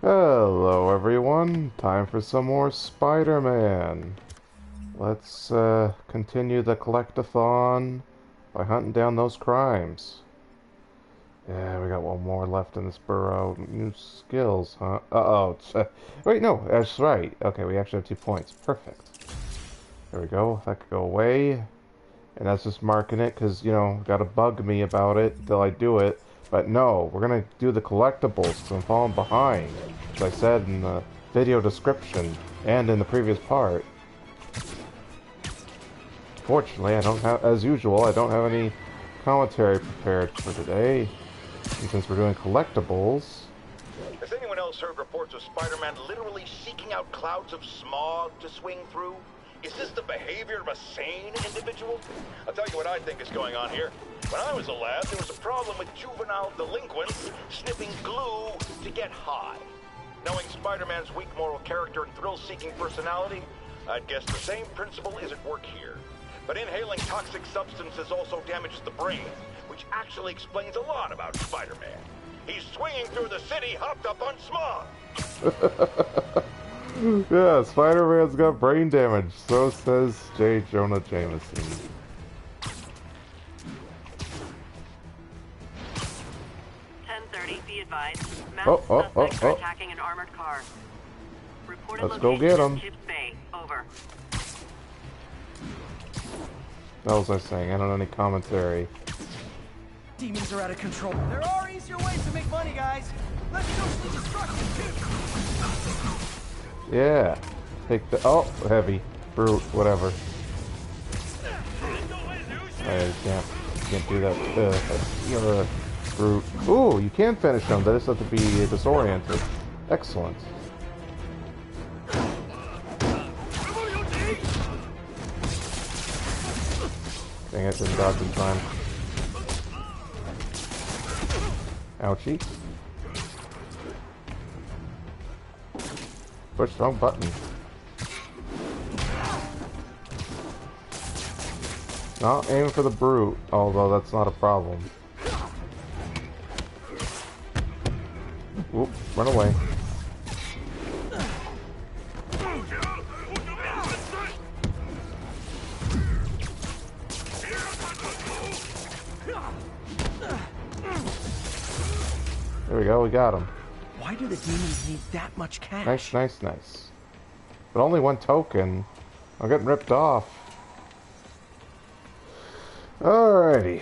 Hello everyone, time for some more Spider-Man. Let's continue the collectathon by hunting down those crimes. Yeah, we got one more left in this burrow. New skills, huh? Uh-oh. Wait, no, that's right. Okay, we actually have 2 points. Perfect. There we go. That could go away. And that's just marking it because, you know, gotta bug me about it until I do it. But no, we're gonna do the collectibles because I'm falling behind. As I said in the video description and in the previous part. Fortunately, I don't have, as usual, I don't have any commentary prepared for today. And since we're doing collectibles... Has anyone else heard reports of Spider-Man literally seeking out clouds of smog to swing through? Is this the behavior of a sane individual? I'll tell you what I think is going on here. When I was a lad, there was a problem with juvenile delinquents sniffing glue to get high. Knowing Spider-Man's weak moral character and thrill-seeking personality, I'd guess the same principle is at work here. But inhaling toxic substances also damages the brain, which actually explains a lot about Spider-Man. He's swinging through the city hopped up on smog. Yeah, Spider-Man's got brain damage. So says J. Jonah Jameson. Be advised. Suspects are attacking an armored car. Reported Let's go get him. Chips Bay. Over. What was I saying? I don't know any commentary. Demons are out of control. There are easier ways to make money, guys. Let's socially destructive too. Yeah. Take the... Oh, heavy. Brute. Whatever. I can't do that. Brute. Ooh, you can finish them. They just have to be disoriented. Excellent. Dang it, didn't dodge in time. Ouchie. Push the wrong button. Not aiming for the brute, although that's not a problem. Oop, run away. There we go, we got him. Why do the demons need that much cash? Nice, nice, nice. But only 1 token. I'm getting ripped off. Alrighty,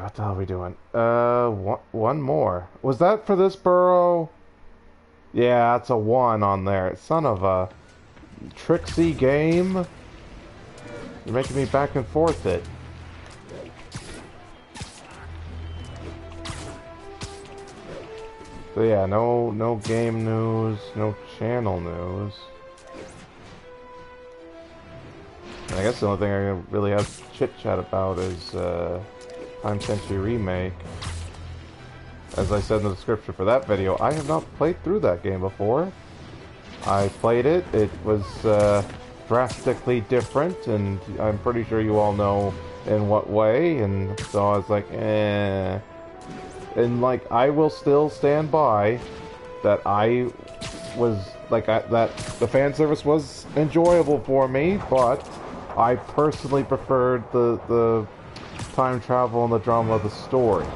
what the hell are we doing? One more. Was that for this burrow? Yeah, that's a 1 on there. Son of a tricksy game. You're making me back and forth it. So yeah, no game news, no channel news. And I guess the only thing I really have chit-chat about is Time Century Remake. As I said in the description for that video, I have not played through that game before. I played it, it was drastically different, and I'm pretty sure you all know in what way, and so I was like, eh. And like, I will still stand by that I was, like, that the fan service was enjoyable for me, but I personally preferred the time travel and the drama of the story.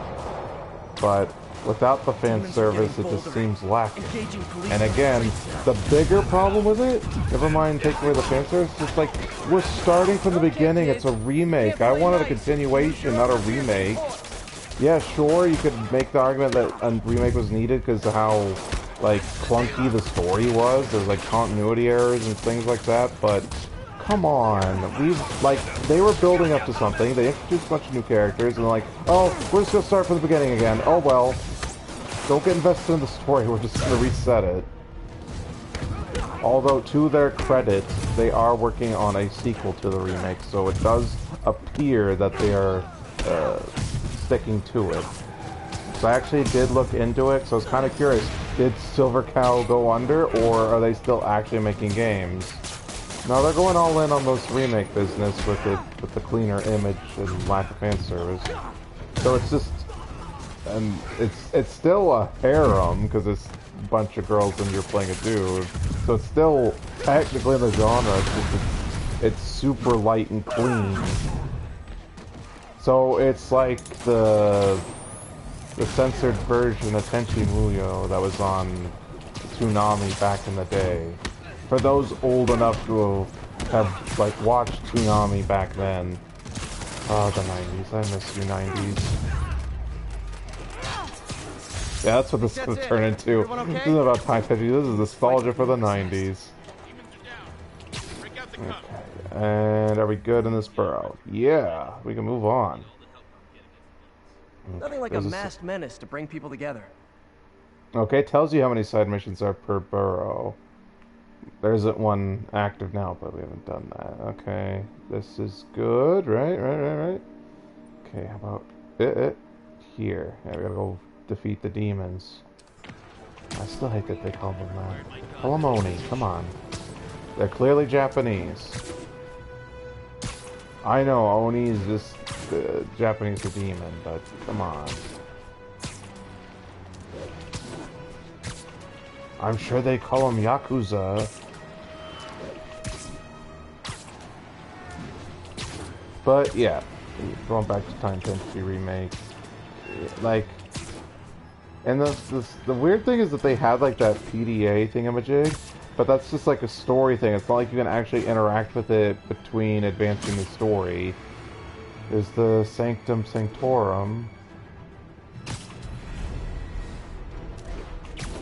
But without the fan service, it just seems lacking. And again, the bigger problem with it, never mind taking away the fan service, just like, we're starting from the beginning, it's a remake. I wanted a continuation, not a remake. Yeah, sure, you could make the argument that a remake was needed because of how, like, clunky the story was. There's, like, continuity errors and things like that, but come on. They were building up to something. They introduced a bunch of new characters, and they're like, oh, we're just gonna start from the beginning again. Oh, well. Don't get invested in the story, we're just gonna reset it. Although, to their credit, they are working on a sequel to the remake, so it does appear that they are, sticking to it. So I actually did look into it, so I was kind of curious, did Silver Cow go under, or are they still actually making games? No, they're going all in on this remake business with the cleaner image and lack of fan service. So it's just, and it's still a harem, because it's bunch of girls and you're playing a dude. So it's still technically in the genre. It's just it's super light and clean. So it's like the censored version of Tenchi Muyo that was on Toonami back in the day. For those old enough to have like watched Toonami back then. Oh, the 90s. I miss you, 90s. Yeah, that's what this is going to turn into. Okay? This isn't about time tenchi. This is nostalgia for the 90s. Okay. And are we good in this burrow? Yeah, we can move on. Nothing like a masked menace to bring people together. Okay, tells you how many side missions are per burrow. There isn't one active now, but we haven't done that. Okay, this is good. Right. Okay, how about it? Here. Yeah, we gotta go defeat the demons. I still hate that they call them that. Call them Oni, come on. They're clearly Japanese. I know, Oni is just Japanese for demon, but come on. I'm sure they call them Yakuza. But yeah, going back to Time Tenchi Remake, like, and the weird thing is that they had like that PDA thingamajig, but that's just like a story thing. It's not like you can actually interact with it between advancing the story. There's the Sanctum Sanctorum.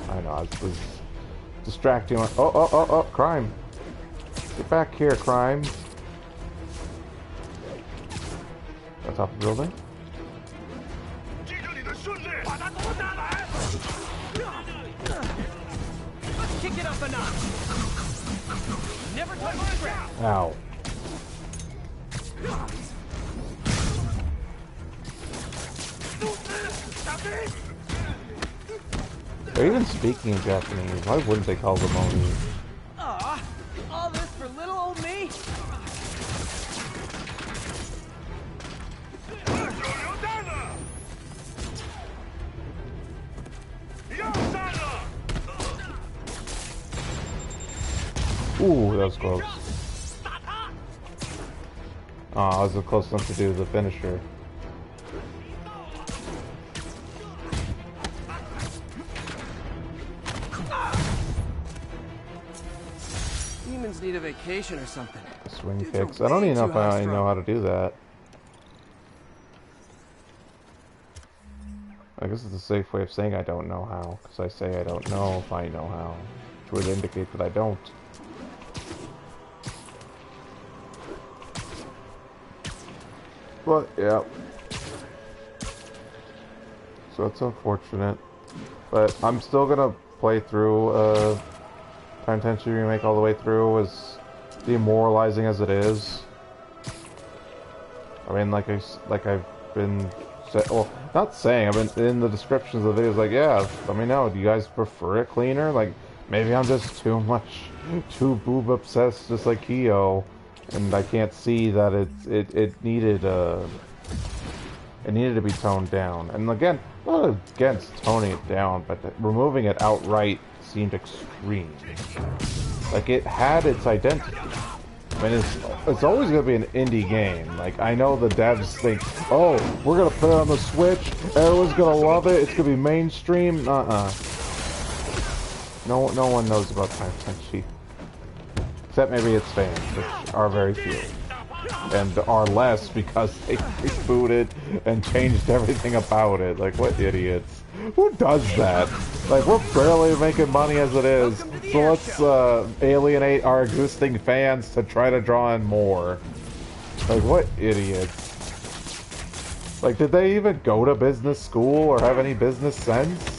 I know, I was distracting. Oh, crime. Get back here, crime. On top of the building. Let's kick it up a notch. Never touch the ground. Ow. They're even speaking in Japanese. Why wouldn't they call them Oni? All this for little old me? Ooh, that was close. Oh, I was close enough to do the finisher. Demons need a vacation or something. Swing Dudes kicks. are I don't way even know too if I high-strung. know how to do that. I guess it's a safe way of saying I don't know how, because I say I don't know if I know how, which would indicate that I don't. But, yeah. So it's unfortunate. But I'm still gonna play through Time Tenchi Remake all the way through, as demoralizing as it is. I mean, like I've been well, not saying, I've been in the descriptions of the videos, like, yeah, let me know, do you guys prefer it cleaner? Like, maybe I'm just too boob obsessed, just like Kyo, and I can't see that it needed to be toned down. And again, not against toning it down, but removing it outright seemed extreme. Like, it had its identity. I mean, it's always going to be an indie game. Like, I know the devs think, oh, we're going to put it on the Switch, everyone's going to love it, it's going to be mainstream. No one knows about Time Tenchi. Except maybe its fans, which are very few. And are less because they rebooted and changed everything about it. Like, what idiots. Who does that? Like, we're barely making money as it is, so let's alienate our existing fans to try to draw in more. Like, what idiots. Like, did they even go to business school or have any business sense?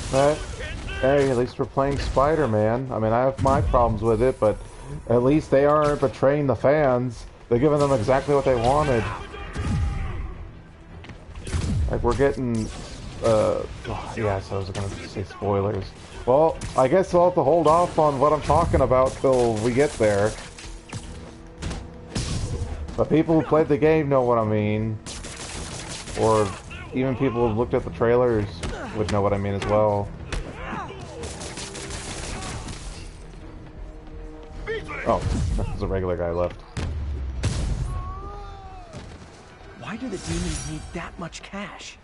But, hey, at least we're playing Spider-Man. I mean, I have my problems with it, but At least they aren't betraying the fans. They're giving them exactly what they wanted. Like, we're getting, yeah, so I was gonna say spoilers. Well, I guess I'll have to hold off on what I'm talking about till we get there. But people who played the game know what I mean. Or even people who've looked at the trailers would know what I mean as well. Oh, there's a regular guy left. Why do the demons need that much cash?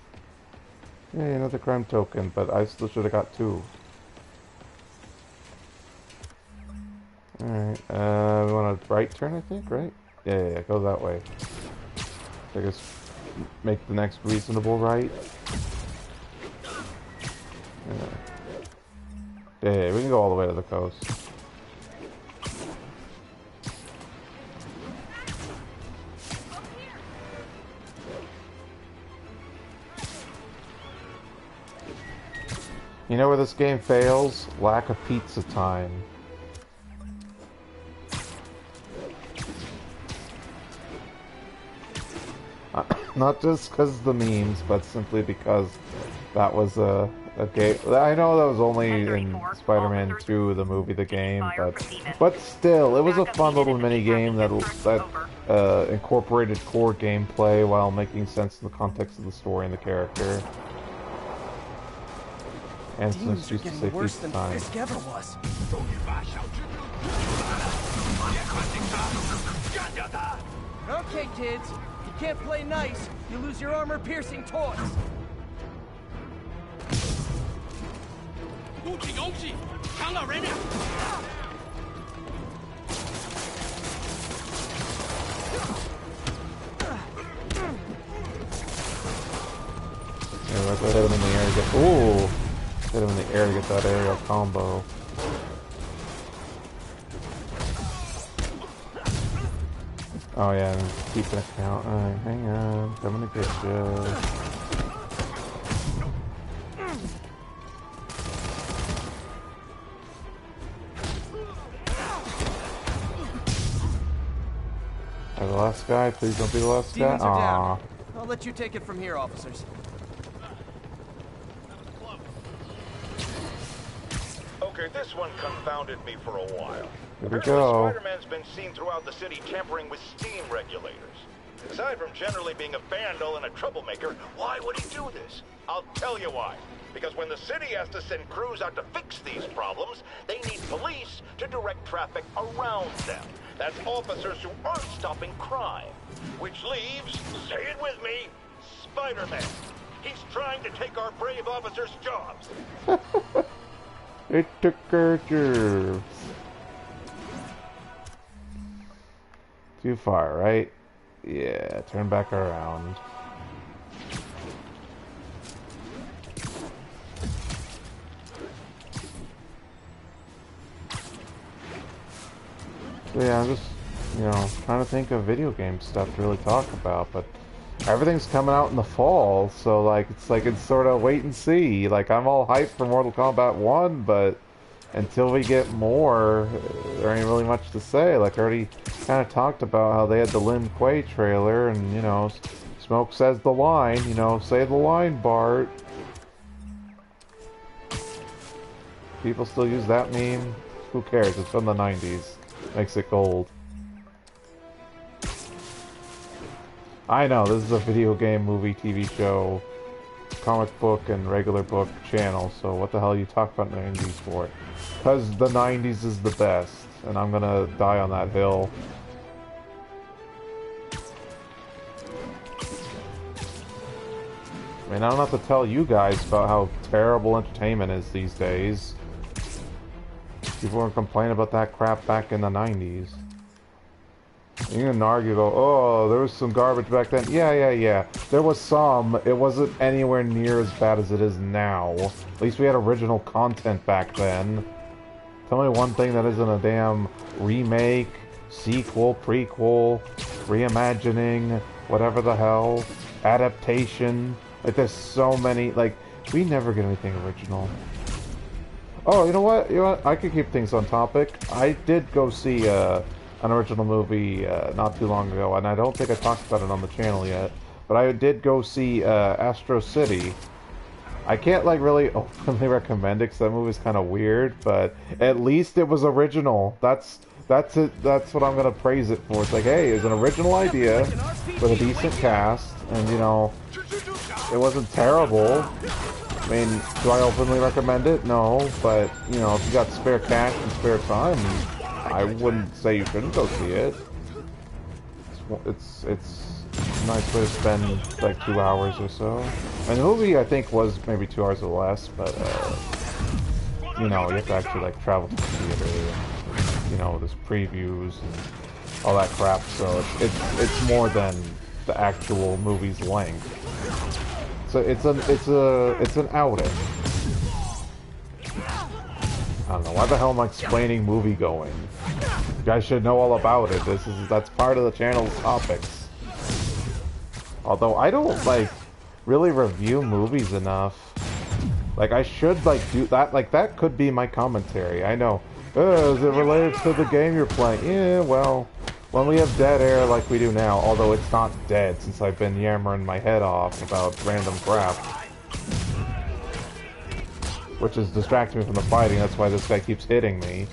Yeah, another crime token, but I still should have got 2. Alright, we want a right turn, I think, right? Yeah, go that way. I guess make the next reasonable right. Yeah, we can go all the way to the coast. You know where this game fails? Lack of pizza time. Not just because of the memes, but simply because that was a game. I know that was only in Spider-Man 2, the movie, the game, but still, it was a fun little mini game that incorporated core gameplay while making sense in the context of the story and the character. And some excuse to say pizza time. Ever was. Okay, kids. You can't play nice. You lose your armor-piercing toys. Yeah, let's hit him in the air to get. Ooh! Hit him in the air to get that aerial combo. Oh yeah, and keep an account. Alright, hang on. Coming to get you. The last guy? Please don't be the last guy. Demons are Aww. down. I'll let you take it from here, officers. Okay, this one confounded me for a while. Here we Apparently, go. Spider-Man's been seen throughout the city tampering with steam regulators. Aside from generally being a vandal and a troublemaker, why would he do this? I'll tell you why. Because when the city has to send crews out to fix these problems, they need police to direct traffic around them. That's officers who aren't stopping crime. Which leaves, say it with me, Spider-Man. He's trying to take our brave officers' jobs. It took our jobs. Too far, right? Yeah, turn back around. So yeah, I'm just, trying to think of video game stuff to really talk about, but everything's coming out in the fall, so it's sort of wait and see. Like, I'm all hyped for Mortal Kombat 1, but until we get more, there ain't really much to say. Like, I already kind of talked about how they had the Lin Kuei trailer, and, Smoke says the line, say the line, Bart. People still use that meme? Who cares? It's from the 90s. Makes it gold. I know, this is a video game, movie, TV show, comic book, and regular book channel, so what the hell you talk about the 90s for? Because the 90s is the best, and I'm gonna die on that hill. I mean, I don't have to tell you guys about how terrible entertainment is these days. People were complaining about that crap back in the 90s. You can argue, oh, there was some garbage back then. Yeah. There was some. It wasn't anywhere near as bad as it is now. At least we had original content back then. Tell me one thing that isn't a damn remake, sequel, prequel, reimagining, whatever the hell, adaptation. Like, there's so many. Like, we never get anything original. Oh, you know what? You know what? I could keep things on topic. I did go see an original movie not too long ago, and I don't think I talked about it on the channel yet. But I did go see Astro City. I can't like really openly recommend it because that movie's kind of weird, but at least it was original. That's it. That's what I'm gonna praise it for. It's like, hey, it's an original idea with a decent cast, and you know, it wasn't terrible. I mean, do I openly recommend it? No, but you know, if you got spare cash and spare time, I wouldn't say you shouldn't go see it. It's a nice way to spend like 2 hours or so. And the movie I think was maybe 2 hours or less, but you know, you have to actually like travel to the theater. And, you know, there's previews and all that crap. So it's more than the actual movie's length. So it's an outing. I don't know why the hell am I explaining movie going. You guys should know all about it. That's part of the channel's topics. Although I don't like really review movies enough. Like I should like do that. Like that could be my commentary. I know. Is it related to the game you're playing? Yeah, well, when we have dead air like we do now, although it's not dead since I've been yammering my head off about random crap. Which is distracting me from the fighting, that's why this guy keeps hitting me.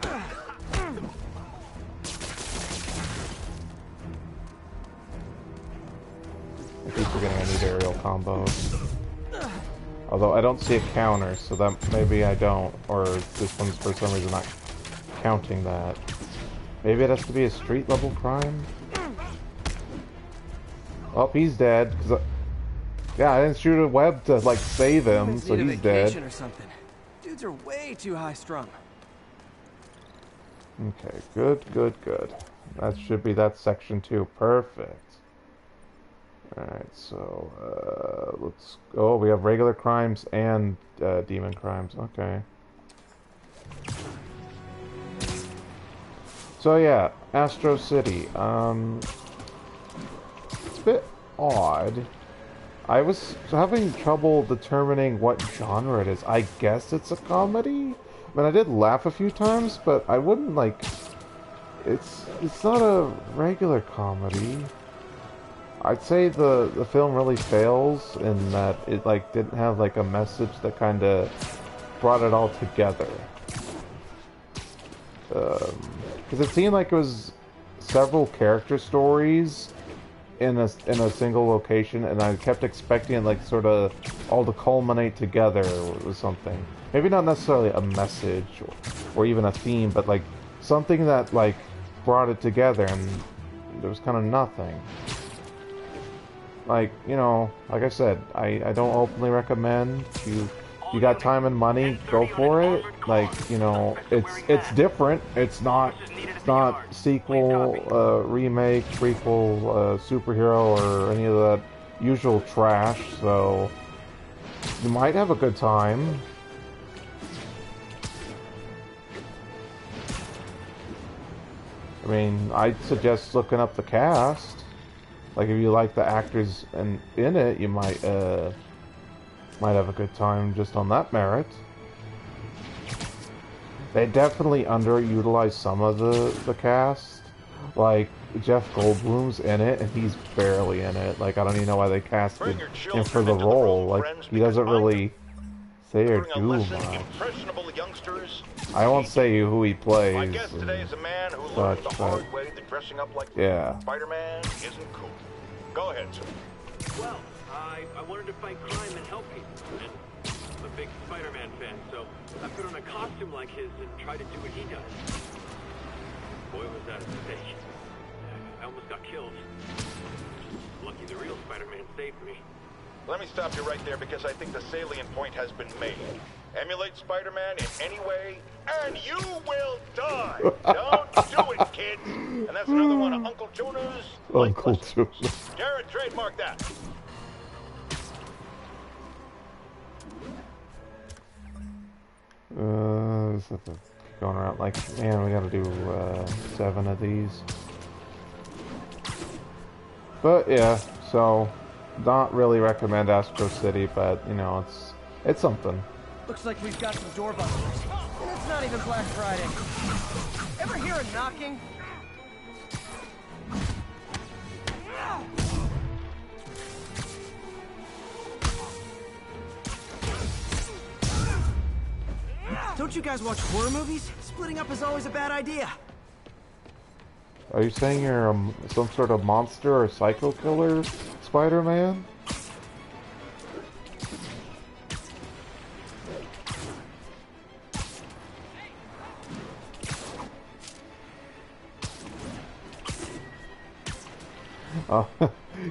I keep forgetting I need aerial combos. Although I don't see a counter, so that maybe I don't, or this one's for some reason not counting that. Maybe it has to be a street level crime? Oh, he's dead. Yeah, I didn't shoot a web to like save him, so he's dead. Or something. Dudes are way too high strung. Okay, good. That should be that section 2. Perfect. Alright, so let's go. We have regular crimes and demon crimes. Okay. So yeah, Astro City. It's a bit odd. I was having trouble determining what genre it is. I guess it's a comedy. I mean, I did laugh a few times, but I wouldn't like. It's not a regular comedy. I'd say the film really fails in that it like didn't have like a message that kind of brought it all together. Because it seemed like it was several character stories in a single location, and I kept expecting it like sort of all to culminate together or something. Maybe not necessarily a message or even a theme, but like something that like brought it together, and there was kind of nothing. Like, you know, like I said, I don't openly recommend. You got time and money, go for it. Like, you know, it's different. It's not sequel, remake, prequel, superhero, or any of that usual trash. So you might have a good time. I mean, I'd suggest looking up the cast. Like, if you like the actors in it, you might have a good time just on that merit. They definitely underutilized some of the cast. Like, Jeff Goldblum's in it, and he's barely in it. Like, I don't even know why they casted him for the role. Like, he doesn't really say or do much. I won't say who he plays. My guest today is a man who learned the hard way that dressing up like Spiderman isn't cool. Go ahead, sir. Well, I wanted to fight crime and help people, and I'm a big Spider-Man fan, so I put on a costume like his and tried to do what he does. Boy, was that a mistake. I almost got killed. Lucky the real Spider-Man saved me. Let me stop you right there because I think the salient point has been made. Emulate Spider-Man in any way, and you will die! Don't do it, kids! And that's another one of Uncle Jonah's Uncle Jonah. Jared, trademark that! Going around like, man, we gotta do 7 of these. But yeah, so not really recommend Astro City, but you know, it's something. Looks like we've got some doorbusters. And it's not even Black Friday. Ever hear a knocking? Don't you guys watch horror movies? Splitting up is always a bad idea. Are you saying you're some sort of monster or psycho killer, Spider-Man?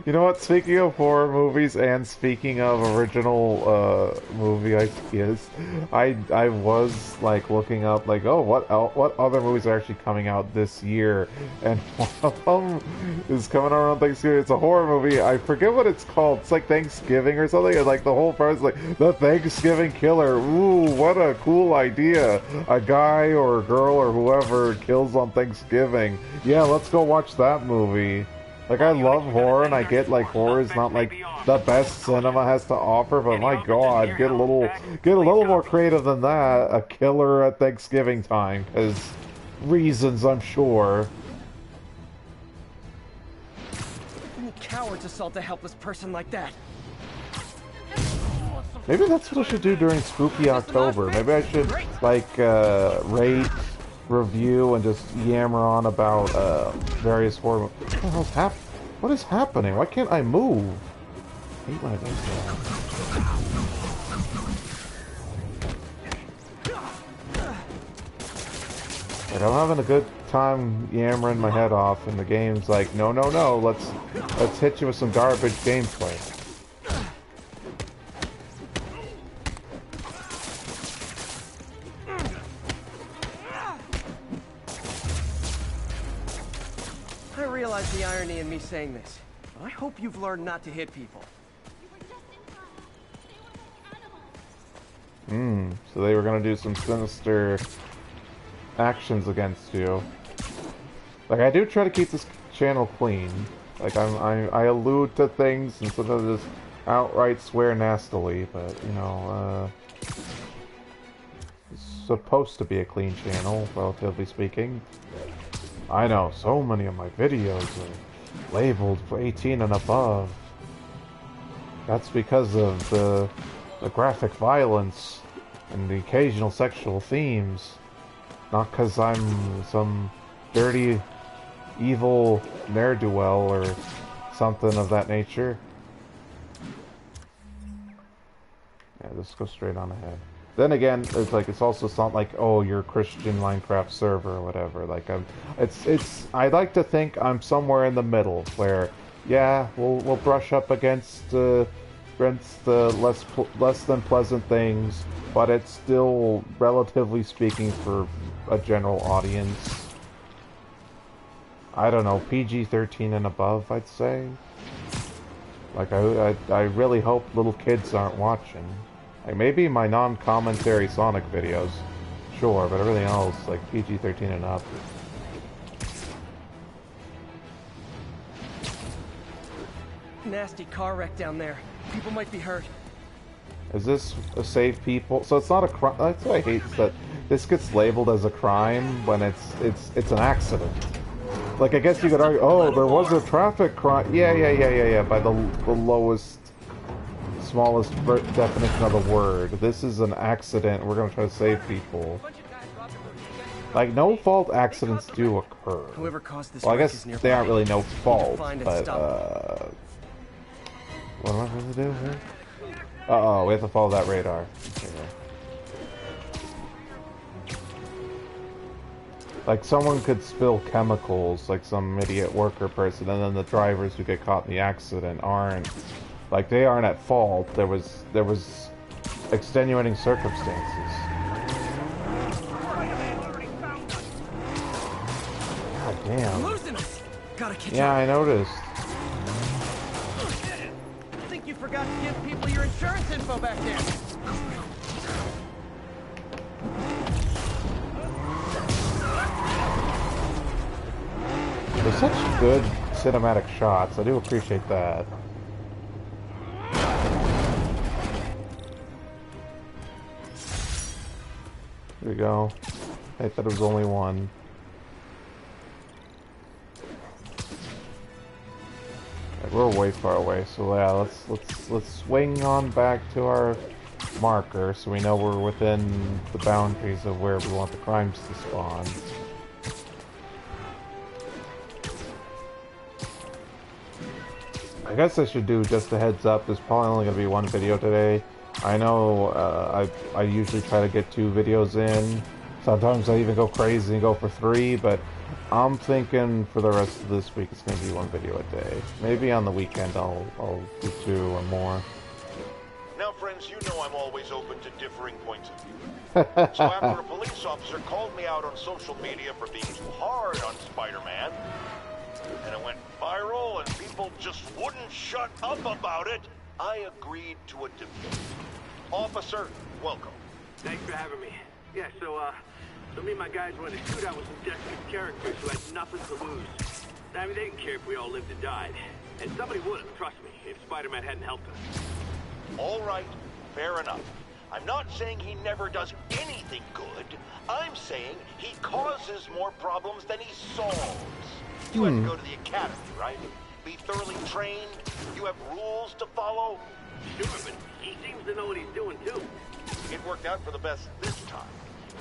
You know what? Speaking of horror movies and speaking of original movie ideas, I was like looking up like, oh, what other movies are actually coming out this year? And one of them is coming around Thanksgiving. It's a horror movie. I forget what it's called. It's like Thanksgiving or something. And like the whole part is like the Thanksgiving Killer. Ooh, what a cool idea! A guy or a girl or whoever kills on Thanksgiving. Yeah, let's go watch that movie. Like, I love horror, and I get, like, horror is not, like, the best cinema has to offer, but my god, get a little more creative than that. A killer at Thanksgiving time, because reasons, I'm sure. Any cowards assault a helpless person like that? Maybe that's what I should do during Spooky October. Maybe I should, like, rate, review, and just yammer on about various horror. What is happening? Why can't I move? I hate when it does that. Like, I'm having a good time yammering my head off, and the game's like, no, no, no. Let's hit you with some garbage gameplay. I realize the irony in me saying this, but I hope you've learned not to hit people. So they were gonna do some sinister actions against you. Like, I do try to keep this channel clean. Like, I allude to things and sometimes just outright swear nastily, but, you know, it's supposed to be a clean channel, relatively speaking. I know, so many of my videos are labeled for 18 and above. That's because of the graphic violence and the occasional sexual themes. Not because I'm some dirty, evil ne'er-do-well or something of that nature. Yeah, let's go straight on ahead. Then again, it's like, it's also not like, oh, you're a Christian Minecraft server or whatever. Like, I like to think I'm somewhere in the middle where, yeah, we'll brush up against the less than pleasant things, but it's still, relatively speaking, for a general audience. I don't know, PG-13 and above, I'd say. Like, I really hope little kids aren't watching. Like, maybe my non-commentary Sonic videos, sure, but everything else, like, PG-13 and up. Nasty car wreck down there. People might be hurt. Is this a save people? So it's not a crime. That's what I hate, is that this gets labeled as a crime when it's an accident. Like, I guess you could argue, oh, there was a traffic crime. Yeah, by the lowest, smallest definition of the word. This is an accident. We're gonna try to save people. Like, no fault accidents do occur. Whoever caused this well, I guess they aren't really no fault, but what am I supposed to do here? Uh-oh, we have to follow that radar. Okay. Like, someone could spill chemicals, like some idiot worker person, and then the drivers who get caught in the accident aren't, like, they aren't at fault. There was extenuating circumstances. God damn. Losing us. Gotta catch Yeah, up. I noticed. I think you forgot to give people your insurance info back there. They're such good cinematic shots. I do appreciate that. we go. I thought it was only one. Okay, we're way far away, so yeah, let's swing on back to our marker so we know we're within the boundaries of where we want the crimes to spawn. I guess I should do just a heads up. There's probably only going to be one video today. I know I usually try to get 2 videos in. Sometimes I even go crazy and go for 3, but I'm thinking for the rest of this week it's going to be 1 video a day. Maybe on the weekend I'll do 2 or more. Now, friends, you know I'm always open to differing points of view. So after a police officer called me out on social media for being too hard on Spider-Man, and it went viral and people just wouldn't shut up about it, I agreed to a debate. Officer, welcome. Thanks for having me. Yeah, so me and my guys went to shoot out with some desperate characters who had nothing to lose. I mean, they didn't care if we all lived and died. And somebody would have, trust me, if Spider-Man hadn't helped us. All right, fair enough. I'm not saying he never does anything good. I'm saying he causes more problems than he solves. You had to go to the academy, right? Be thoroughly trained. You have rules to follow. Sure, but he seems to know what he's doing, too. It worked out for the best this time.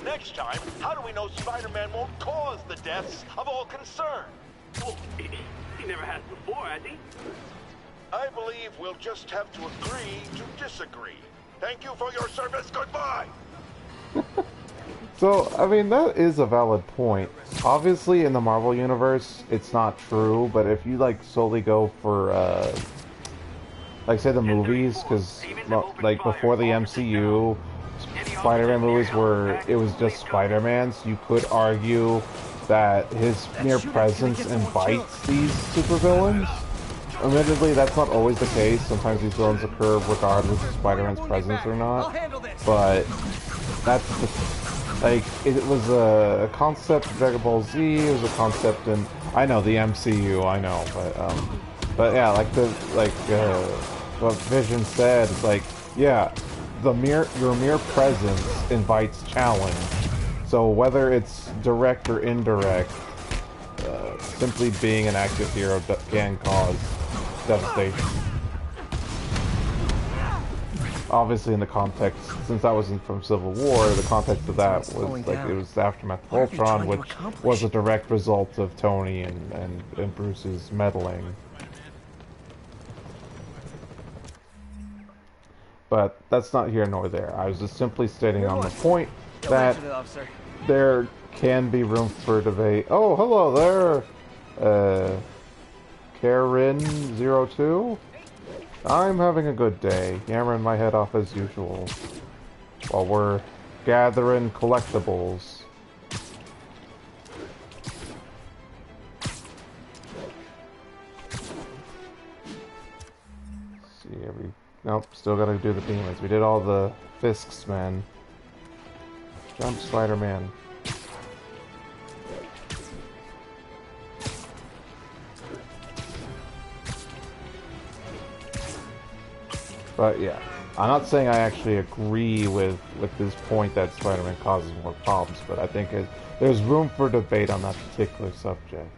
Next time, how do we know Spider-Man won't cause the deaths of all concerned? Well, he never has before, has he? I believe we'll just have to agree to disagree. Thank you for your service. Goodbye. So, I mean, that is a valid point. Obviously, in the Marvel Universe, it's not true, but if you, like, solely go for, like, say the movies, because, like, before the MCU, Spider-Man movies were, it was just Spider-Man, so you could argue that his mere presence invites these supervillains. Admittedly, that's not always the case. Sometimes these villains occur regardless of Spider-Man's presence or not. But that's the, like, it was a concept in Dragon Ball Z. It was a concept in, I know, the MCU. I know, but yeah, like what Vision said, it's like, yeah, your mere presence invites challenge. So whether it's direct or indirect, simply being an active hero can cause devastation. Obviously, in the context, since that wasn't from Civil War, the context of that was like it was the aftermath of Ultron, which was a direct result of Tony and Bruce's meddling. But that's not here nor there. I was just simply stating on the point that there can be room for debate. Oh, hello there, Karen02. I'm having a good day, yammering my head off as usual, while we're gathering collectibles. Nope, still gotta do the demons. We did all the Fisk's men. Jump, Spider-Man. But yeah, I'm not saying I actually agree with this point that Spider-Man causes more problems, but I think there's room for debate on that particular subject.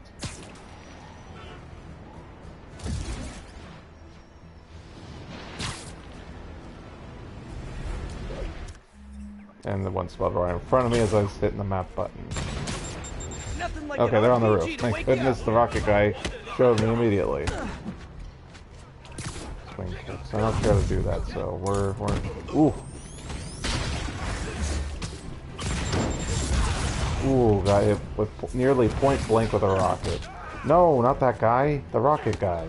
And the one spot right in front of me as I was hitting the map button. Okay, they're on the roof. Thank goodness the rocket guy showed me immediately. Swing kicks. I'm not sure how to do that, so we're ooh. Ooh, got hit with nearly point blank with a rocket. No, not that guy. The rocket guy.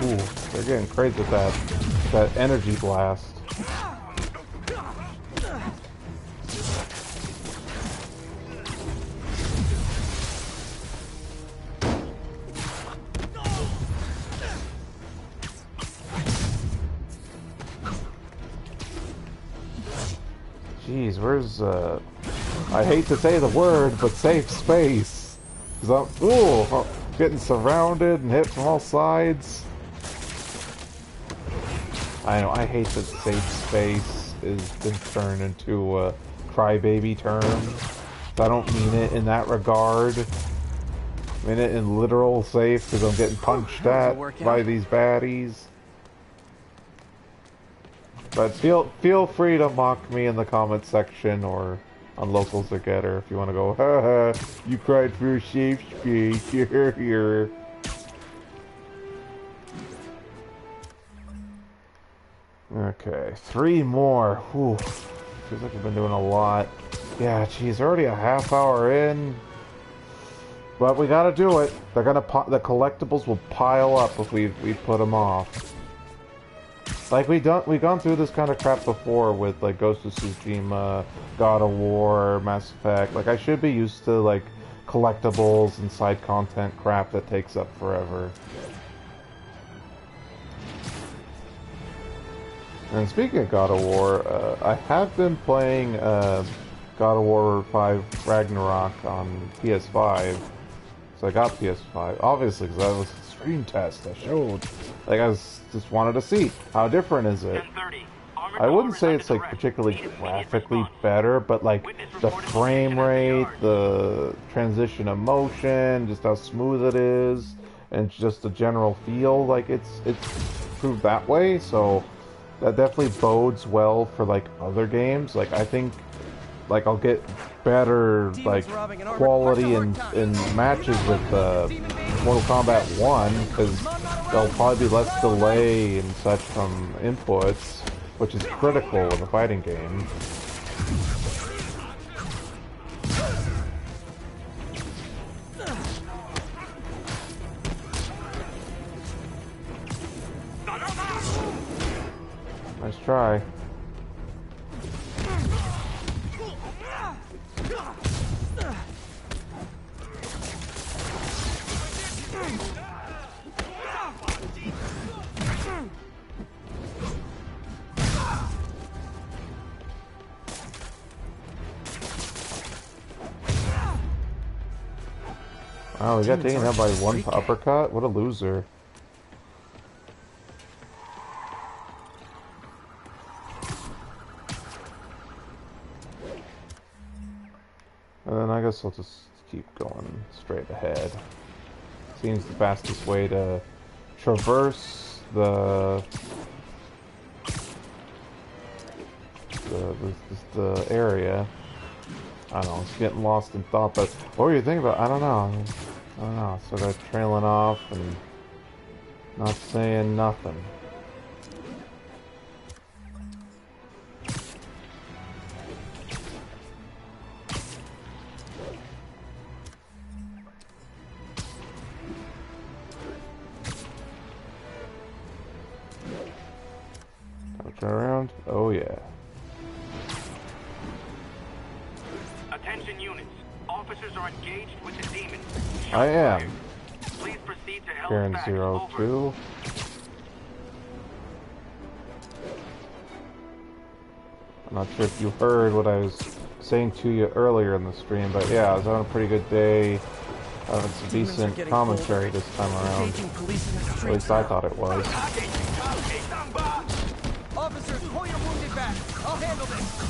Ooh, they're getting crazy with that energy blast. Jeez, where's I hate to say the word, but safe space. 'Cause I'm getting surrounded and hit from all sides. I know, I hate that safe space is been turned into a crybaby term. So I don't mean it in that regard. I mean it in literal safe because I'm getting punched at by these baddies. But feel free to mock me in the comment section or on Locals or Getter if you want to go, haha, you cried for a safe space, here. Okay, 3 more. Whew. Feels like I've been doing a lot. Yeah, geez, already a half hour in. But we gotta do it. They're gonna the collectibles will pile up if we put them off. Like we've gone through this kind of crap before with like Ghost of Tsushima, God of War, Mass Effect. Like I should be used to like collectibles and side content crap that takes up forever. And speaking of God of War, I have been playing God of War 5 Ragnarok on PS5. So I got PS5, obviously, because that was a stream test. I showed, like, just wanted to see how different is it. I wouldn't say it's like particularly graphically better, but like the frame rate, the transition of motion, just how smooth it is, and just the general feel, like it's proved that way. So that definitely bodes well for like other games. Like I think like I'll get better like quality in matches with Mortal Kombat 1 because there'll probably be less delay and such from inputs, which is critical in a fighting game. Nice try. Oh, we got taken out by one uppercut? What a loser. And then I guess I'll just keep going straight ahead. Seems the fastest way to traverse the area. I don't know, it's getting lost in thought, but what were you thinking about? I don't know. Sort of trailing off and not saying nothing. Turn around. Oh yeah. Attention units. Officers are engaged with the demon. I am. Please proceed to Karen Hell's Back. 02. I'm not sure if you heard what I was saying to you earlier in the stream, but yeah, I was on a pretty good day. Having some decent commentary this time around. At least I thought it was. Officers, pull your wounded back. I'll handle this.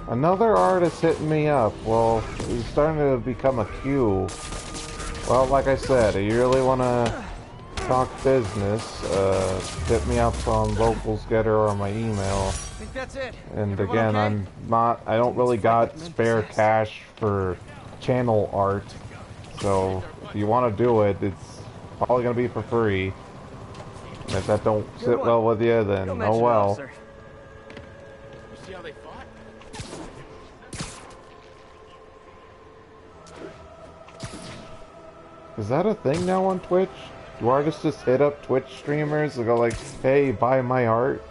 Another artist hitting me up. Well, it's starting to become a queue. Well, like I said, if you really want to talk business, hit me up on Locals Getter or my email. I think that's it. And Everyone again, okay? I don't really got spare cash for channel art. So, if you want to do it, it's probably going to be for free. And if that don't sit well with you, then oh well. You see how they fought? Is that a thing now on Twitch? do artists just hit up Twitch streamers and go like, hey, buy my art?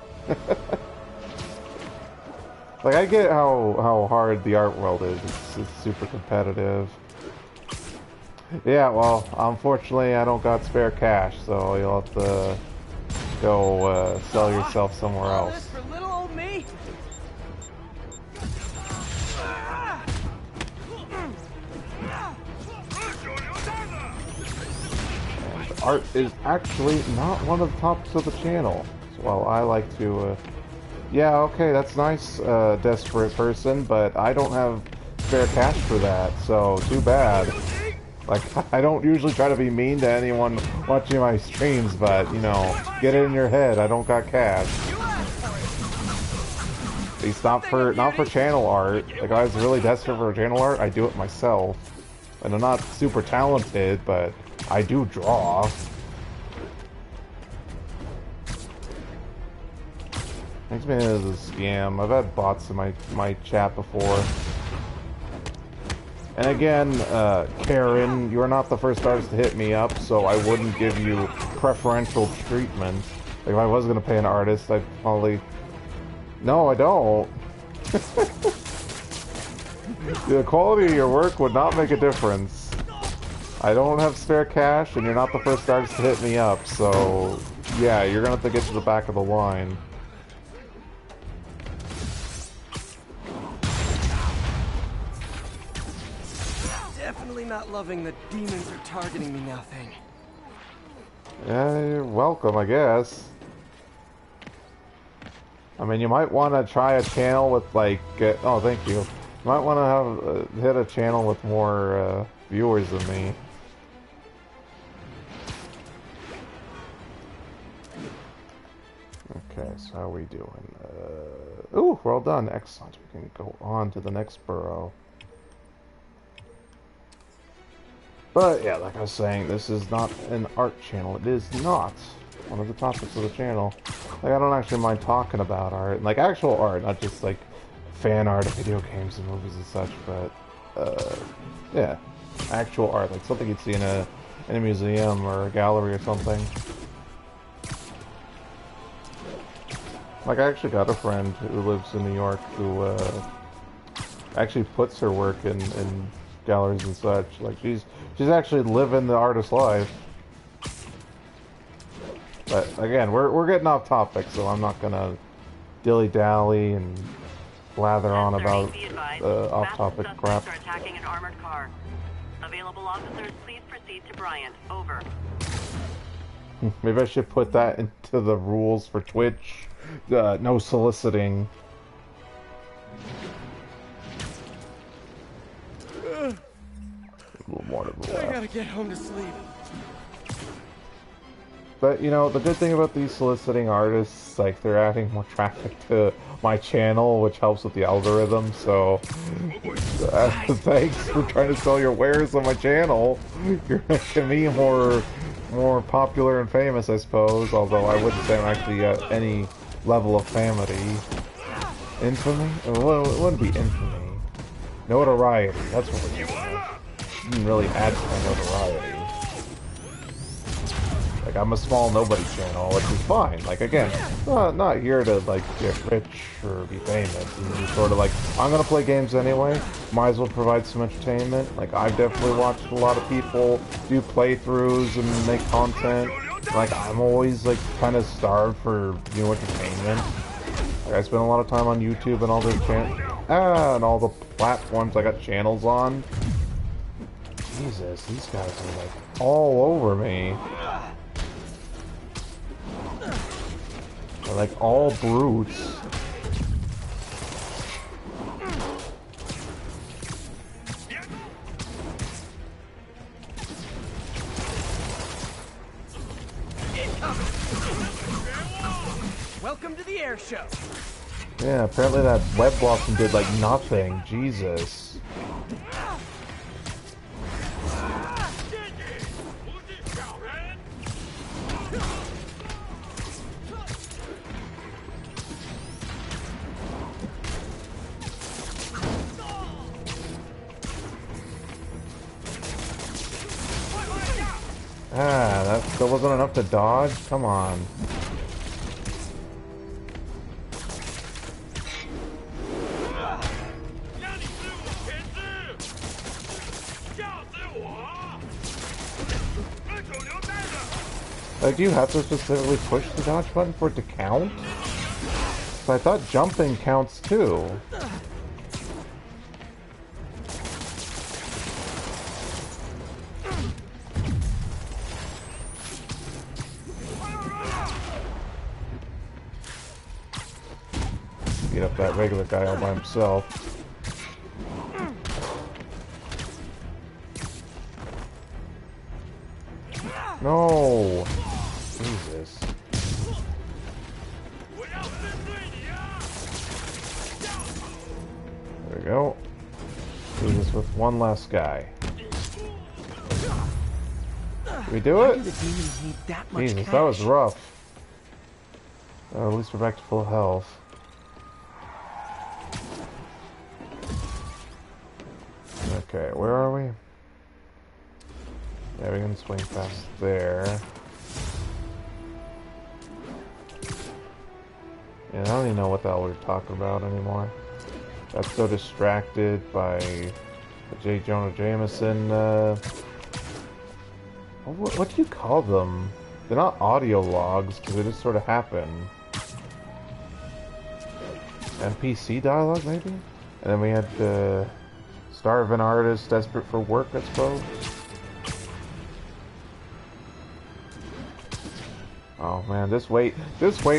Like, I get how hard the art world is. It's super competitive. Yeah, well, unfortunately, I don't got spare cash, so you'll have to go sell yourself somewhere All else. this for little old me? And art is actually not one of the topics of the channel. So, well, I like to, yeah, okay, that's nice, desperate person, but I don't have spare cash for that, so too bad. Like, I don't usually try to be mean to anyone watching my streams, but, you know, get it in your head, I don't got cash. At least not for channel art. Like, if I was really desperate for channel art, I do it myself. And I'm not super talented, but I do draw. Next man is a scam. I've had bots in my chat before. And again, Karen, you're not the first artist to hit me up, so I wouldn't give you preferential treatment. Like, if I was going to pay an artist, I'd probably... No, I don't. The quality of your work would not make a difference. I don't have spare cash, and you're not the first artist to hit me up, so... Yeah, you're going to have to get to the back of the line. Definitely not loving the demons are targeting me now thing. Yeah, you're welcome, I guess. I mean, you might want to try a channel with, like... oh, thank you. You might want to have hit a channel with more viewers than me. Okay, so how are we doing? Ooh, we're all done. Excellent. We can go on to the next borough. But, yeah, like I was saying, this is not an art channel. It is not one of the topics of the channel. Like, I don't actually mind talking about art. Like, actual art, not just, like, fan art of video games and movies and such, but, yeah, actual art. Like, something you'd see in a museum or a gallery or something. Like, I actually got a friend who lives in New York who, actually puts her work in galleries and such. Like, she's actually living the artist life. But again, we're getting off topic, so I'm not gonna dilly-dally and blather on about off-topic crap. Are attacking an armored car. Available officers, please proceed to Bryant. Over. Maybe I should put that into the rules for Twitch. No soliciting. A little more to the left. I gotta get home to sleep. But, you know, the good thing about these soliciting artists, like, they're adding more traffic to my channel, which helps with the algorithm, so... thanks for trying to sell your wares on my channel. You're making me more popular and famous, I suppose, although I wouldn't say I'm actually at any level of famity. Infamy? It wouldn't be infamy. Notoriety, that's what we're doing. You didn't really add to my notoriety. Like, I'm a small nobody channel, which is fine. Like, again, not here to, like, get rich or be famous. It's just sort of like, I'm gonna play games anyway, might as well provide some entertainment. Like, I've definitely watched a lot of people do playthroughs and make content. Like, I'm always, like, kind of starved for new entertainment. Like, I spend a lot of time on YouTube and all the and all the platforms I got channels on. Jesus, these guys are, like, all over me. They're like all brutes. Welcome to the air show. Yeah, apparently that web blossom did like nothing. Jesus. Ah, that still wasn't enough to dodge? Come on. Like, do you have to specifically push the dodge button for it to count? But I thought jumping counts too. Beat up that regular guy all by himself. No! Jesus. There we go. Do this with one last guy. Did we do it? Jesus, that was rough. At least we're back to full health. Okay, where are we? Yeah, we can swing past there. Yeah, I don't even know what the hell we're talking about anymore. Got so distracted by the J. Jonah Jameson, what do you call them? They're not audio logs, because they just sort of happen. NPC dialogue, maybe? And then we had the starving artist desperate for work, I suppose. Oh man, just wait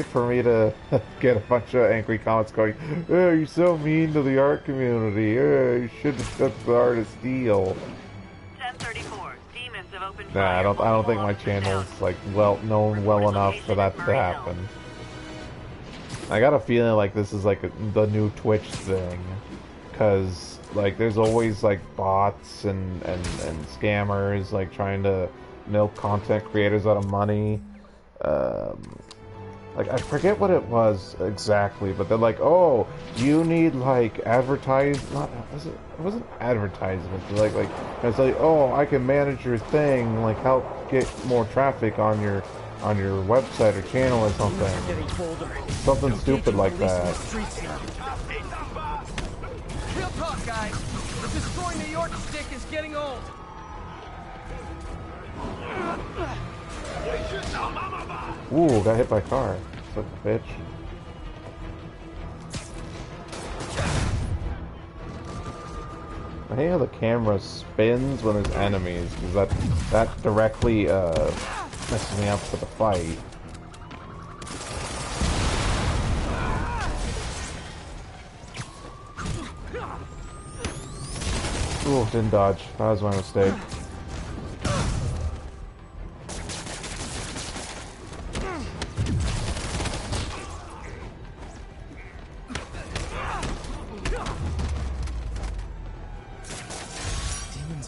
for me to get a bunch of angry comments going, oh, you're so mean to the art community, oh, you shouldn't have touched the artist's deal. 1034. Demons have opened Nah, I don't think my channel's like known well enough for that to happen. I got a feeling like this is like the new Twitch thing, cause like there's always like bots and scammers like trying to milk content creators out of money. Like I forget what it was exactly, but they're like, oh, you need like it wasn't advertisement, like it's like, oh, I can manage your thing, like help get more traffic on your website or channel or something stupid like that. Real talk, guys. The destroy New York stick is getting old. Ooh, got hit by a car. Such a bitch. I hate how the camera spins when there's enemies, because that directly messes me up for the fight. Ooh, didn't dodge. That was my mistake.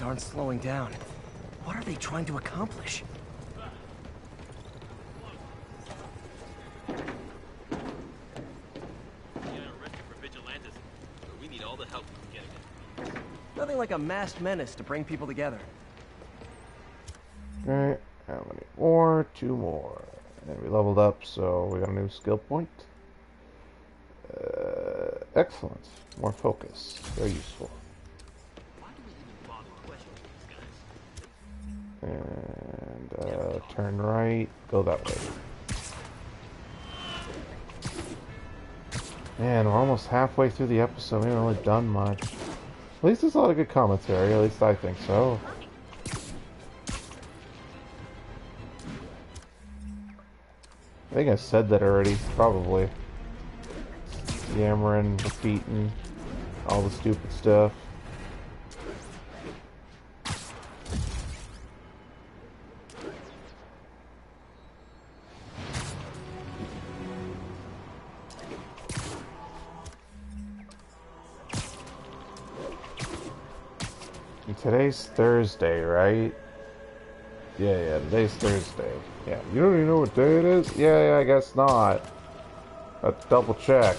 Aren't slowing down. What are they trying to accomplish? We need all the help we can get. Nothing like a masked menace to bring people together. Alright, how many more? 2 more. And we leveled up, so we got a new skill point. Excellent. More focus. Very useful. And turn right, go that way. Man, we're almost halfway through the episode. We haven't really done much. At least there's a lot of good commentary. At least I think so. I think I said that already. Probably. Yammering, repeating, all the stupid stuff. Today's Thursday, right? Yeah, today's Thursday. Yeah, you don't even know what day it is? Yeah, I guess not. Let's double check.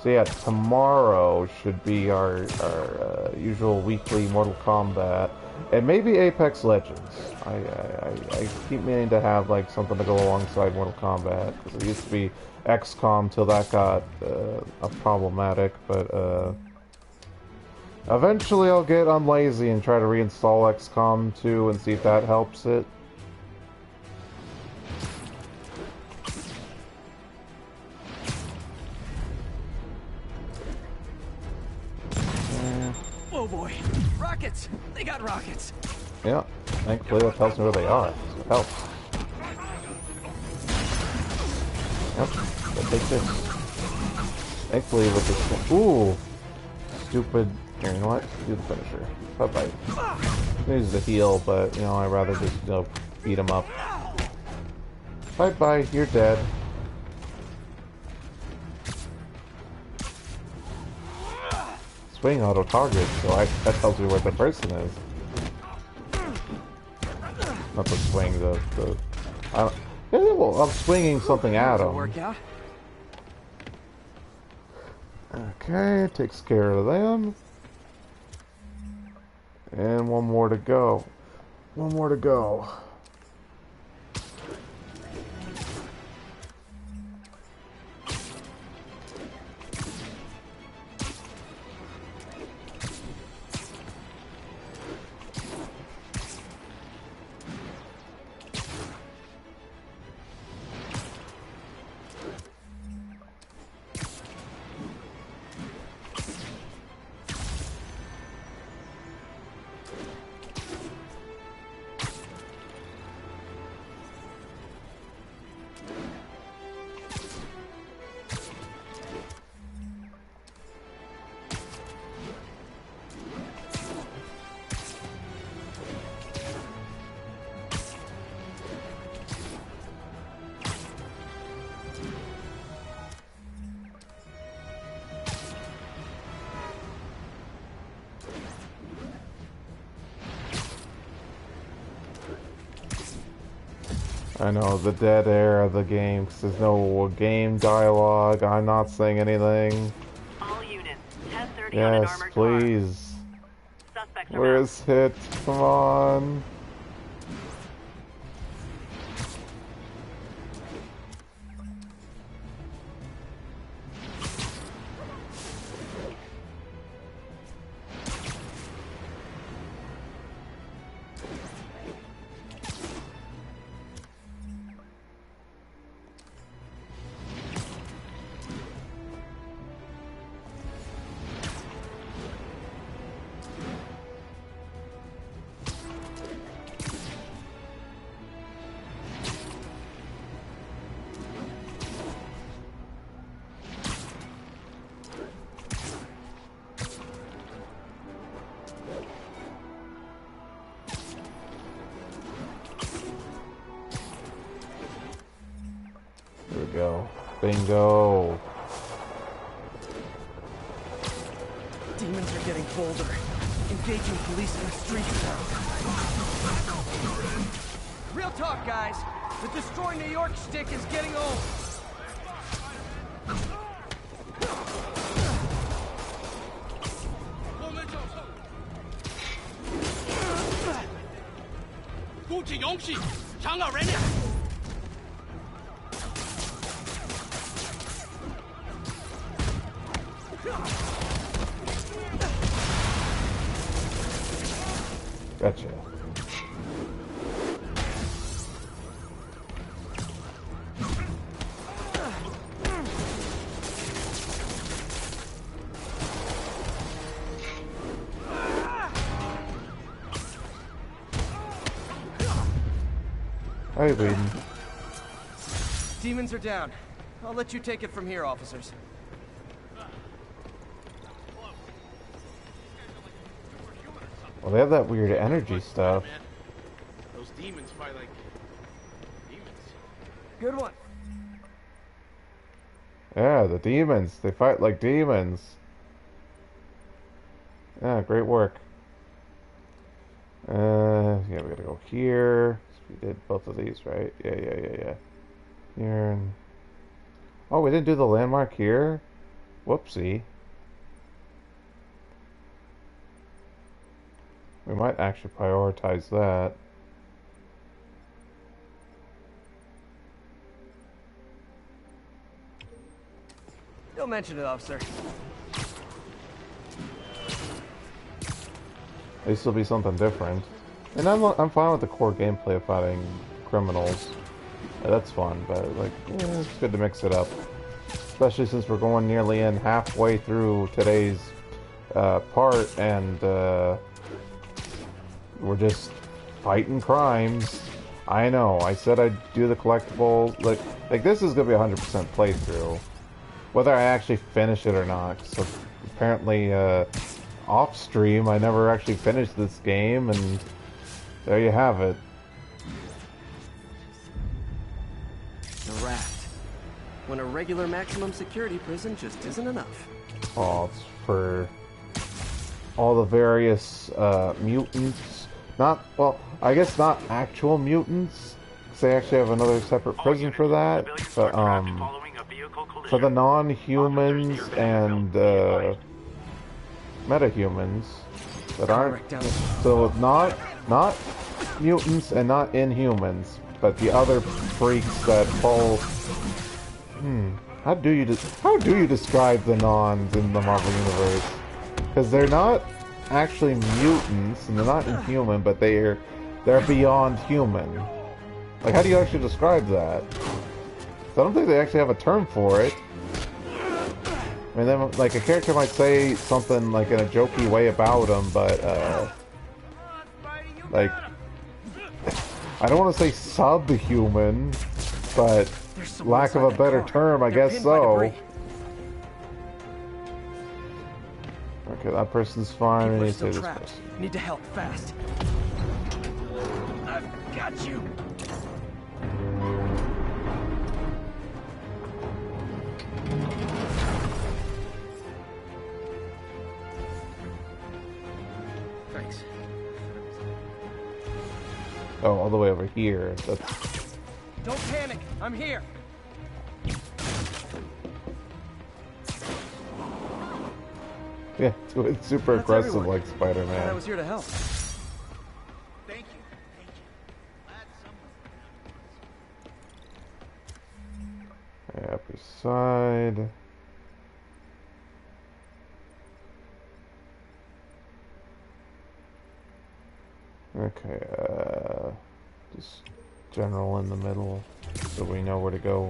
So yeah, tomorrow should be our usual weekly Mortal Kombat. And maybe Apex Legends. I keep meaning to have like something to go alongside Mortal Kombat, because it used to be XCOM till that got problematic, but eventually I'll get unlazy and try to reinstall XCOM 2 and see if that helps it. Oh boy, rockets! They got rockets! Yeah, thankfully that tells me where they are, so it helps. Yep, I'll take this. Thankfully with this... Ooh! Stupid... Here, you know what? Do the finisher. Bye-bye. Use the heal, but, you know, I'd rather just, you know, beat him up. Bye-bye, you're dead. Swing auto-target, so that tells me where the person is. Not the swing, yeah, well, I'm swinging something at him. Okay, takes care of them. And one more to go. One more to go. I know, the dead air of the game, 'cause there's no game dialogue, I'm not saying anything. All units, 10:30 on an Yes, armored please. car. Suspects are Where's Hit? Come on. There we go. Bingo. Demons are getting bolder. Engaging police in the streets now. Real talk, guys. The Destroy New York shtick is getting old. Gotcha. Hi, Whedon. Demons are down. I'll let you take it from here, officers. Well, they have that weird energy stuff. Those demons fight like demons. Good one. Yeah, the demons. They fight like demons. Yeah, great work. Yeah, we gotta go here. We did both of these, right? Yeah. Here and... Oh, we didn't do the landmark here? Whoopsie. We might actually prioritize that. Don't mention it, officer. At least it'll be something different. And I'm fine with the core gameplay of fighting criminals. That's fun, but like, yeah, it's good to mix it up. Especially since we're going nearly in halfway through today's part, and we're just fighting crimes. I know, I said I'd do the collectibles. Like this is gonna be 100% playthrough. Whether I actually finish it or not. So apparently, off stream, I never actually finished this game, and there you have it. The raft. When a regular maximum security prison just isn't enough. Oh, it's for all the various mutants. Not, well, I guess not actual mutants, because they actually have another separate prison for that. But for the non-humans and metahumans that aren't, so not mutants and not inhumans, but the other freaks that fall. How do you describe the Nons in the Marvel Universe? Because they're not actually mutants and they're not inhuman, but they're beyond human. Like, how do you actually describe that? So I don't think they actually have a term for it. I mean, then, like, a character might say something like in a jokey way about them, but like, I don't want to say subhuman, but lack of a better term, I guess so. Okay, that person's fine. I need to say this person. Need to help fast. I've got you. Thanks. Oh, all the way over here. That's... Don't panic. I'm here. Yeah, it's super aggressive everyone. like Spider-Man. I was here to help. Thank you. Thank you. Glad someone. Upper side. Okay, just general in the middle, so we know where to go.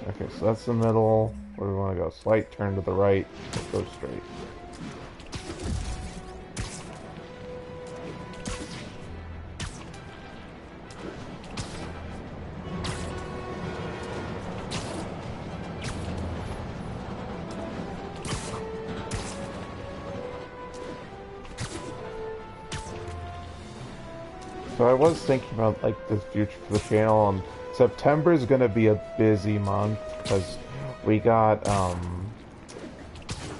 Okay, so that's the middle. Where do we want to go? Slight turn to the right. Go straight. So I was thinking about like the future for the channel, and September is gonna be a busy month because we got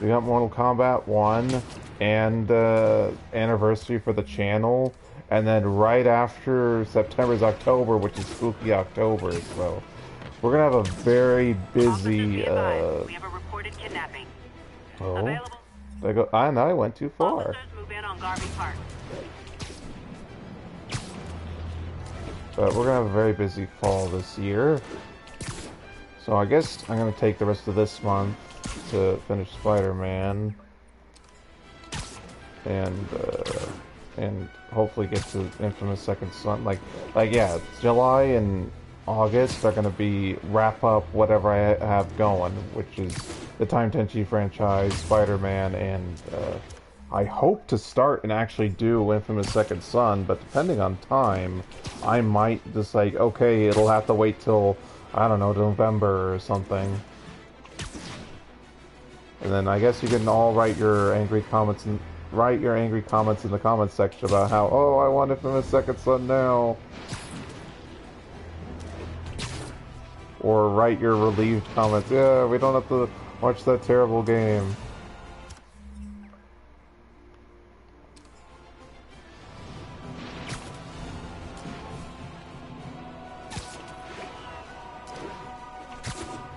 Mortal Kombat 1 and anniversary for the channel, and then right after September is October, which is Spooky October. So we're gonna have a very busy. We have a reported kidnapping. Oh, I go. I went too far. Officers move in on Garvey Park. But we're gonna have a very busy fall this year. So I guess I'm gonna take the rest of this month to finish Spider-Man. And hopefully get to Infamous Second Son. Like yeah, July and August are gonna be wrap up whatever I have going, which is the Time Tenchi franchise, Spider-Man, and I hope to start and actually do Infamous Second Son, but depending on time, I might just like, okay, it'll have to wait till, I don't know, November or something. And then I guess you can all write your angry comments in the comments section about how, oh, I want Infamous Second Son now. Or write your relieved comments, yeah, we don't have to watch that terrible game.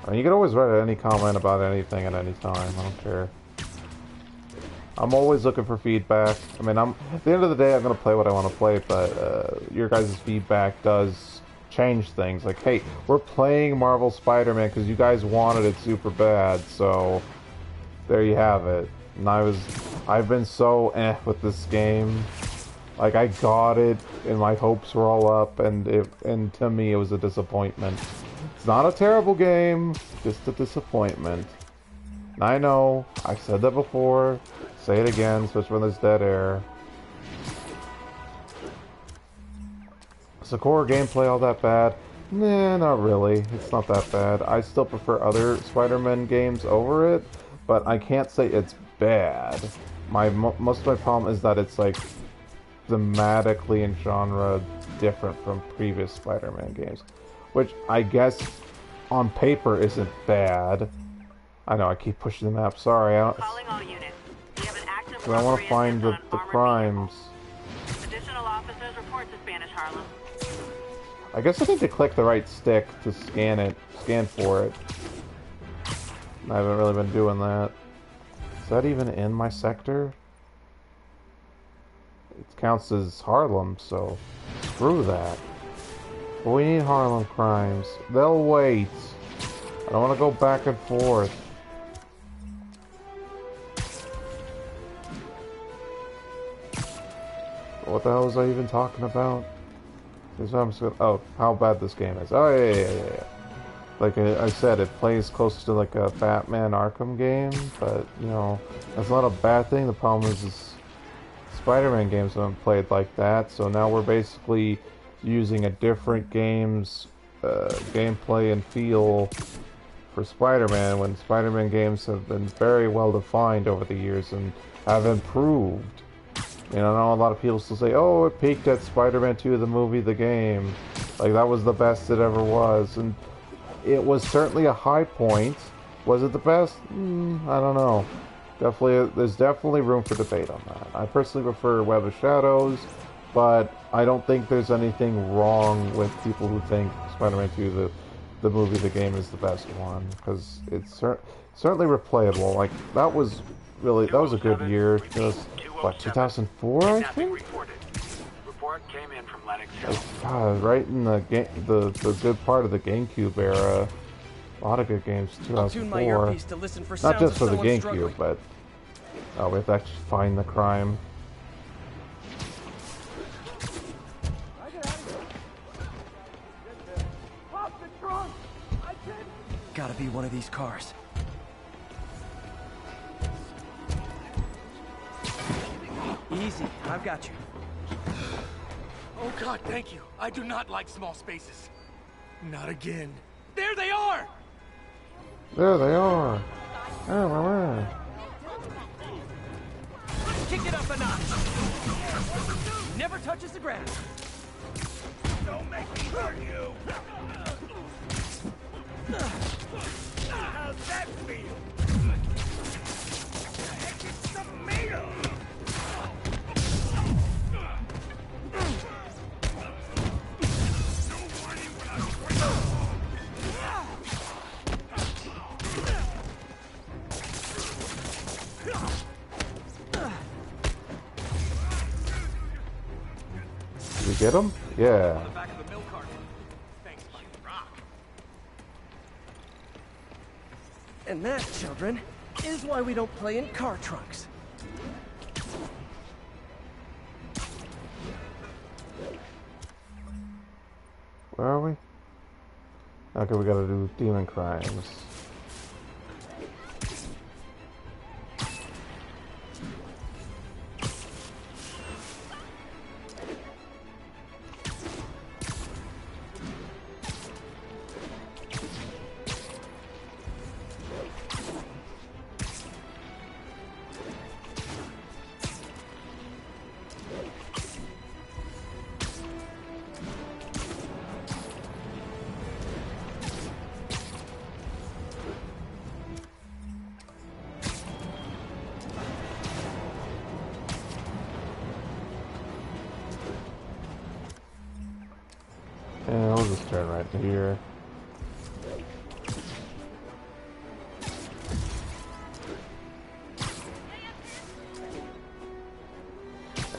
I mean, you can always write any comment about anything at any time. I don't care. I'm always looking for feedback. I mean, at the end of the day, I'm gonna play what I want to play, but your guys' feedback does change things. Like, hey, we're playing Marvel Spider-Man because you guys wanted it super bad, so there you have it. And I've been so with this game. Like, I got it, and my hopes were all up, and to me, it was a disappointment. It's not a terrible game, just a disappointment. And I know, I've said that before, say it again, especially when there's dead air. Is the core gameplay all that bad? Nah, not really. It's not that bad. I still prefer other Spider-Man games over it, but I can't say it's bad. Most of my problem is that it's like thematically and genre different from previous Spider-Man games, which I guess on paper isn't bad. I know I keep pushing the map. Sorry, Calling all units. We have an active I want to find the crimes. Additional officers report to Spanish Harlem. I guess I need to click the right stick to scan for it. I haven't really been doing that. Is that even in my sector? It counts as Harlem, so screw that. But we need Harlem crimes. They'll wait. I don't want to go back and forth. What the hell was I even talking about? Oh, how bad this game is. Oh, yeah. Like I said, it plays close to like a Batman Arkham game, but, you know, that's not a bad thing. The problem is Spider-Man games haven't played like that, so now we're basically using a different game's gameplay and feel for Spider-Man, when Spider-Man games have been very well defined over the years and have improved. You know, I know a lot of people still say, oh, it peaked at Spider-Man 2, the movie, the game. Like, that was the best it ever was. And it was certainly a high point. Was it the best? I don't know. There's definitely room for debate on that. I personally prefer Web of Shadows, but I don't think there's anything wrong with people who think Spider-Man 2, the movie, the game, is the best one. Because it's certainly replayable. Like, that was a good year. It was, what, 2004, I think? Report came in from Lennox Hill. Like, God, right in the good part of the GameCube era. A lot of good games, 2004. Not just for the GameCube, but we have to actually find the crime. Gotta be one of these cars. Easy, I've got you. Oh God, thank you. I do not like small spaces. Not again. There they are! There they are. Oh, Kick it up a notch. Never touches the ground. Don't make me hurt you! How's that feel? The heck is something made of? Did we get him? Yeah. And that, children, is why we don't play in car trunks. Where are we? Okay, we gotta do demon crimes. Yeah, we'll just turn right here.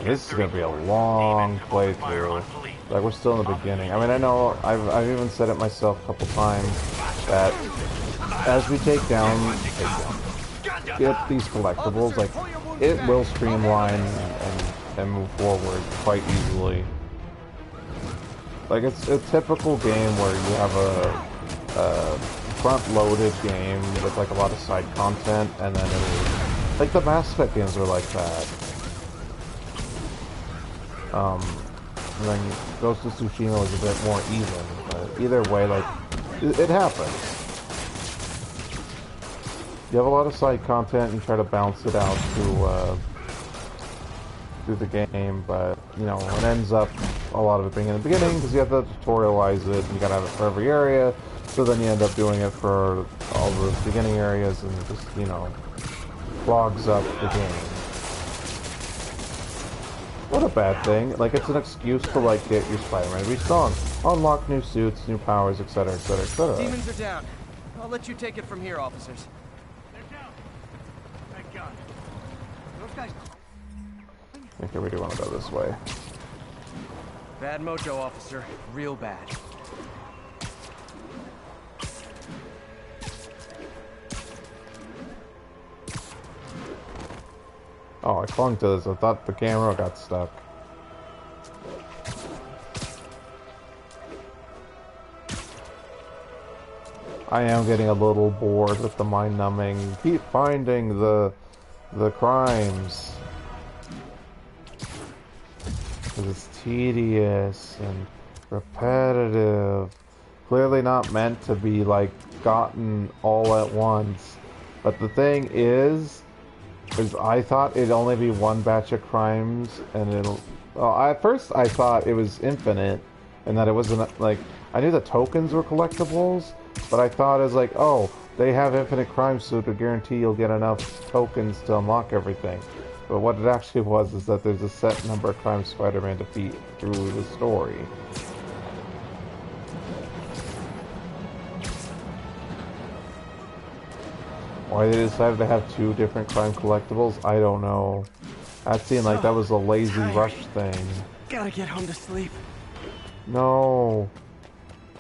This is gonna be a long playthrough. Like, we're still in the beginning. I mean, I know I've even said it myself a couple times that as we get these collectibles, like, it will streamline and move forward quite easily. Like, it's a typical game where you have a front-loaded game with like a lot of side content, and then it'll, like, the Mass Effect games are like that. And then Ghost of Tsushima was a bit more even, but either way, like, it happens. You have a lot of side content and try to balance it out through the game, but, you know, it ends up a lot of it being in the beginning because you have to tutorialize it, and you gotta have it for every area, so then you end up doing it for all the beginning areas, and it just, you know, clogs up the game. Not a bad thing. Like, it's an excuse to, like, get your Spider-Man to be strong. Unlock new suits, new powers, etc., etc., etc. Demons are down. I'll let you take it from here, officers. They're down. Thank God. Those guys... Okay, we do want to go this way. Bad mojo, officer. Real bad. Oh, I clung to this. I thought the camera got stuck. I am getting a little bored with the mind-numbing. Keep finding the crimes. Because it's tedious and repetitive. Clearly not meant to be, like, gotten all at once. But the thing is I thought it'd only be one batch of crimes, and it'll... Well, at first I thought it was infinite, and that it wasn't, like... I knew the tokens were collectibles, but I thought it was like, oh, they have infinite crimes, so to guarantee you'll get enough tokens to unlock everything. But what it actually was is that there's a set number of crimes Spider-Man defeat through the story. Why they decided to have two different crime collectibles, I don't know. That seemed like that was a lazy rush thing. Gotta get home to sleep. No.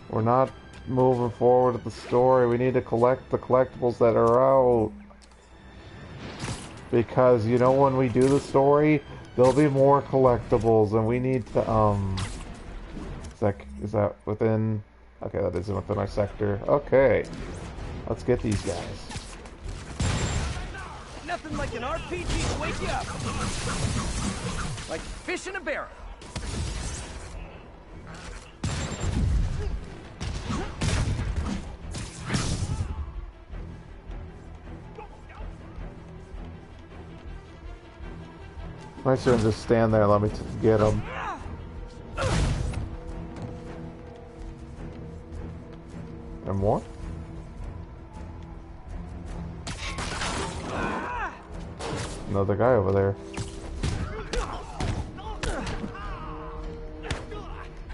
We're not moving forward with the story. We need to collect the collectibles that are out. Because, you know, when we do the story, there'll be more collectibles, and we need to, is that within... Okay, that isn't within our sector. Okay. Let's get these guys. Nothing like an RPG to wake you up. Like fish in a barrel. Might as well just stand there and let me get them. And more? Another guy over there.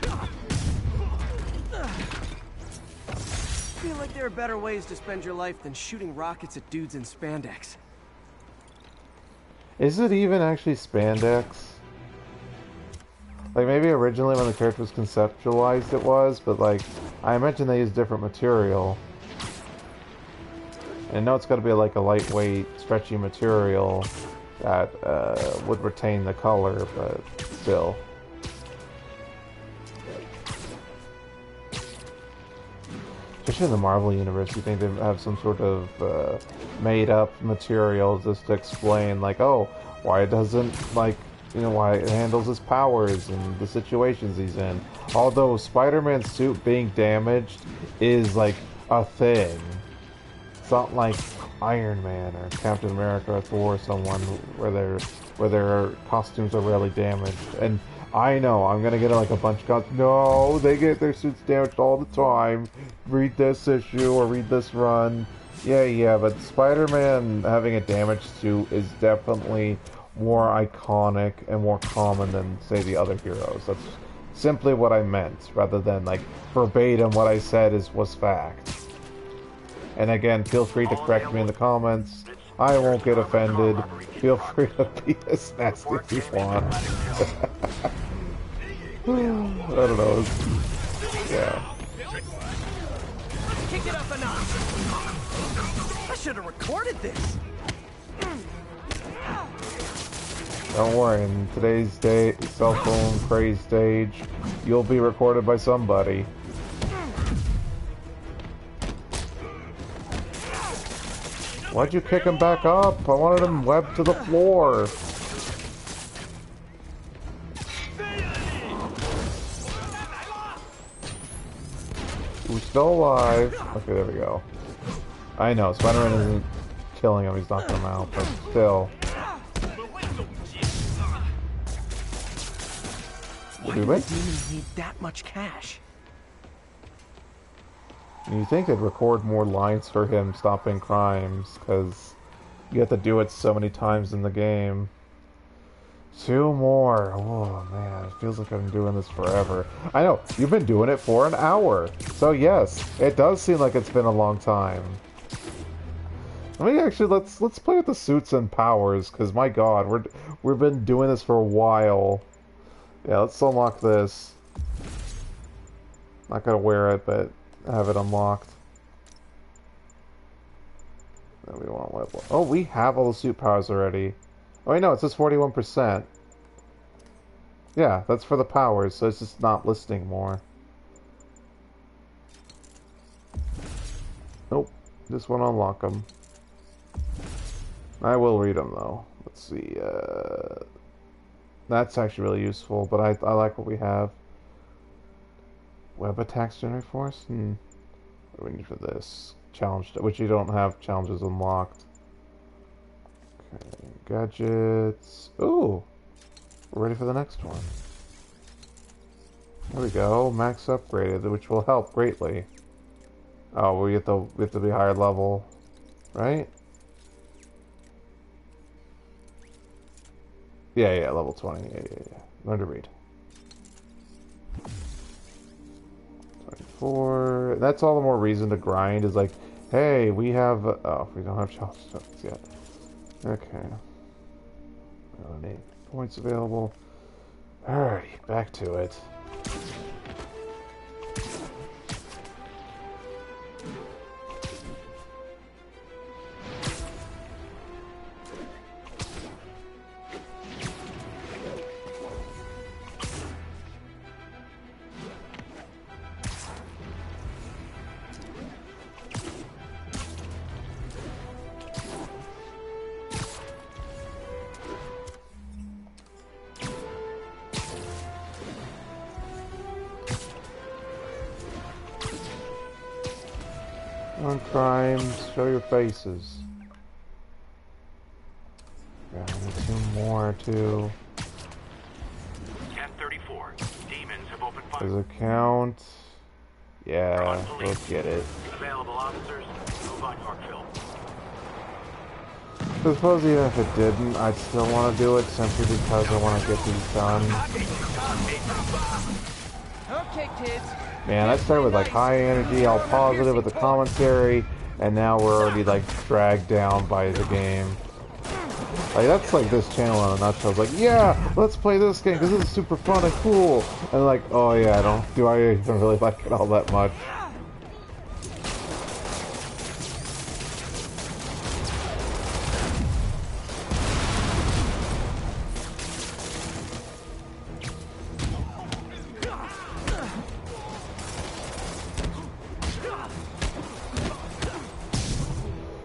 I feel like there are better ways to spend your life than shooting rockets at dudes in spandex. Is it even actually spandex? Like, maybe originally when the character was conceptualized it was, but like, I imagine they use different material. And I know it's got to be like a lightweight, stretchy material that would retain the color, but still. Especially in the Marvel universe, you think they have some sort of made-up material just to explain, like, oh, why it doesn't, like, you know, why it handles his powers and the situations he's in. Although Spider-Man's suit being damaged is, like, a thing. It's not like Iron Man or Captain America or Thor or someone where their costumes are rarely damaged. And I know, I'm gonna get like a bunch of costumes. No, they get their suits damaged all the time. Read this issue or read this run. Yeah, but Spider-Man having a damaged suit is definitely more iconic and more common than, say, the other heroes. That's simply what I meant, rather than, like, verbatim what I said was fact. And again, feel free to correct me in the comments. I won't get offended. Feel free to be as nasty as you want. I don't know. Yeah. Kick it up a notch. I should have recorded this. Don't worry, in today's day, cell phone crazed age, you'll be recorded by somebody. Why'd you kick him back up? I wanted him webbed to the floor. Who's still alive? Okay, there we go. I know, Spiderman isn't killing him, he's knocking him out, but still. Why do the demons need that much cash? You think they'd record more lines for him stopping crimes, because you have to do it so many times in the game. 2 more. Oh man, it feels like I've been doing this forever. I know, you've been doing it for an hour. So yes, it does seem like it's been a long time. Let me actually, let's play with the suits and powers, because my god, we've been doing this for a while. Yeah, let's unlock this. Not gonna wear it, but have it unlocked. Then we want level. Oh, we have all the suit powers already. Oh wait, no, it says 41%. Yeah, that's for the powers, so it's just not listing more. Nope, just want to unlock them. I will read them though. Let's see. That's actually really useful, but I like what we have. Web attacks generate force? What do we need for this? Challenge, which you don't have challenges unlocked. Okay, gadgets. Ooh! We're ready for the next one. There we go. Max upgraded, which will help greatly. Oh, we have to be higher level, right? Yeah, level 20. Yeah. Learn to read. 24. That's all the more reason to grind, is like, hey, we have... oh, we don't have challenge stuff yet. Okay. Need points available. Alrighty, back to it. On crimes, show your faces. Yeah, I need 2 more too. 1034. Demons have opened fire. Does it count? Yeah, we'll get it. Available officers, move on Yorkville. I suppose even if it didn't, I'd still want to do it simply because I want to get these done. Okay, kids. Man, I started with like high energy, all positive with the commentary, and now we're already like dragged down by the game. Like that's like this channel in a nutshell. It's like, yeah, let's play this game because this is super fun and cool. And like, oh yeah, do I even really like it all that much?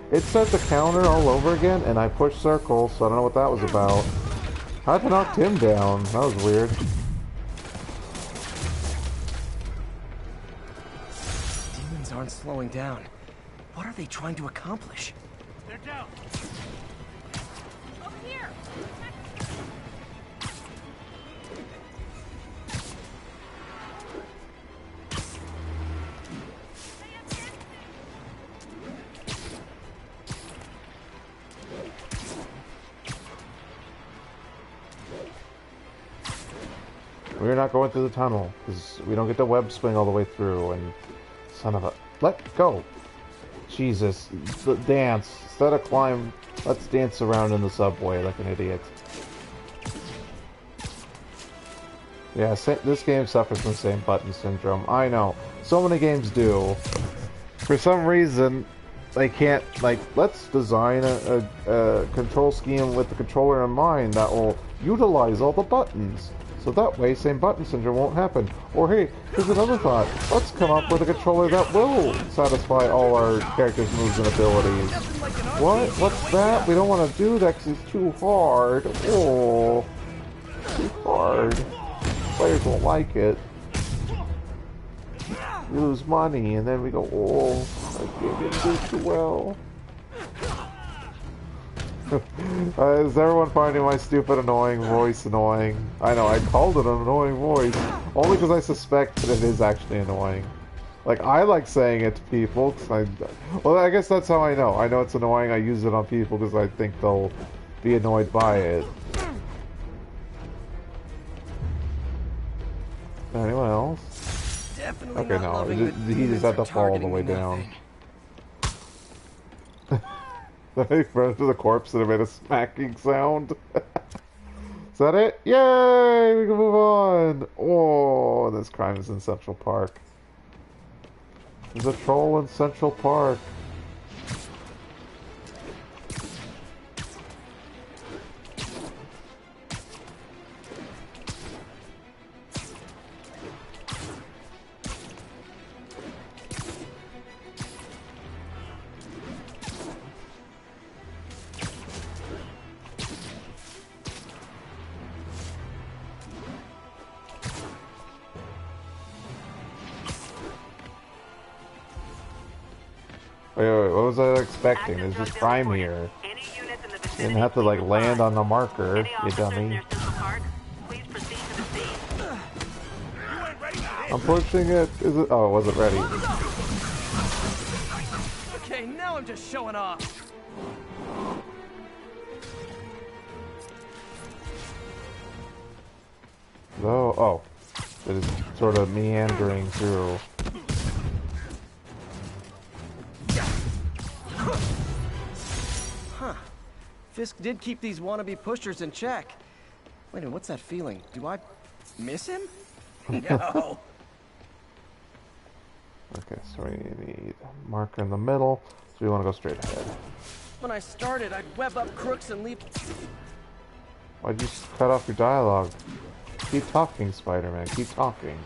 It set the counter all over again, and I pushed circle, so I don't know what that was about. How'd I knock him down? That was weird. Demons aren't slowing down. What are they trying to accomplish? They're down. Over here! We're not going through the tunnel, because we don't get the web swing all the way through, and son of a... Let go! Jesus, the dance. Instead of climb, let's dance around in the subway like an idiot. Yeah, this game suffers from the same button syndrome. I know. So many games do. For some reason, they can't, like, let's design a control scheme with the controller in mind that will utilize all the buttons. So that way, same button syndrome won't happen. Or hey, here's another thought. Let's come up with a controller that will satisfy all our characters' moves and abilities. What? What's that? We don't want to do that because it's too hard. Oh, too hard. Players won't like it. We lose money, and then we go, oh, that game didn't do too well. Is everyone finding my stupid, annoying voice annoying? I know, I called it an annoying voice, only because I suspect that it is actually annoying. Like, I like saying it to people, because well, I guess that's how I know. I know it's annoying, I use it on people because I think they'll be annoyed by it. Anyone else? Definitely Okay, not no, he just had to fall all the way down. He fell into the corpse and it made a smacking sound. Is that it? Yay! We can move on! Oh, this crime is in Central Park. There's a troll in Central Park. Wait, what was I expecting? There's this crime here. Didn't have to, like, land on the marker, you dummy. I'm pushing it. Is it? Oh, it wasn't ready. Okay, now I'm just showing off. Oh, it is sort of meandering through. Huh. Fisk did keep these wannabe pushers in check. Wait a minute, what's that feeling? Do I miss him? No. Okay, so we need a marker in the middle, so we want to go straight ahead. When I started, I'd web up crooks and leave... Why'd you cut off your dialogue? Keep talking, Spider-Man, keep talking.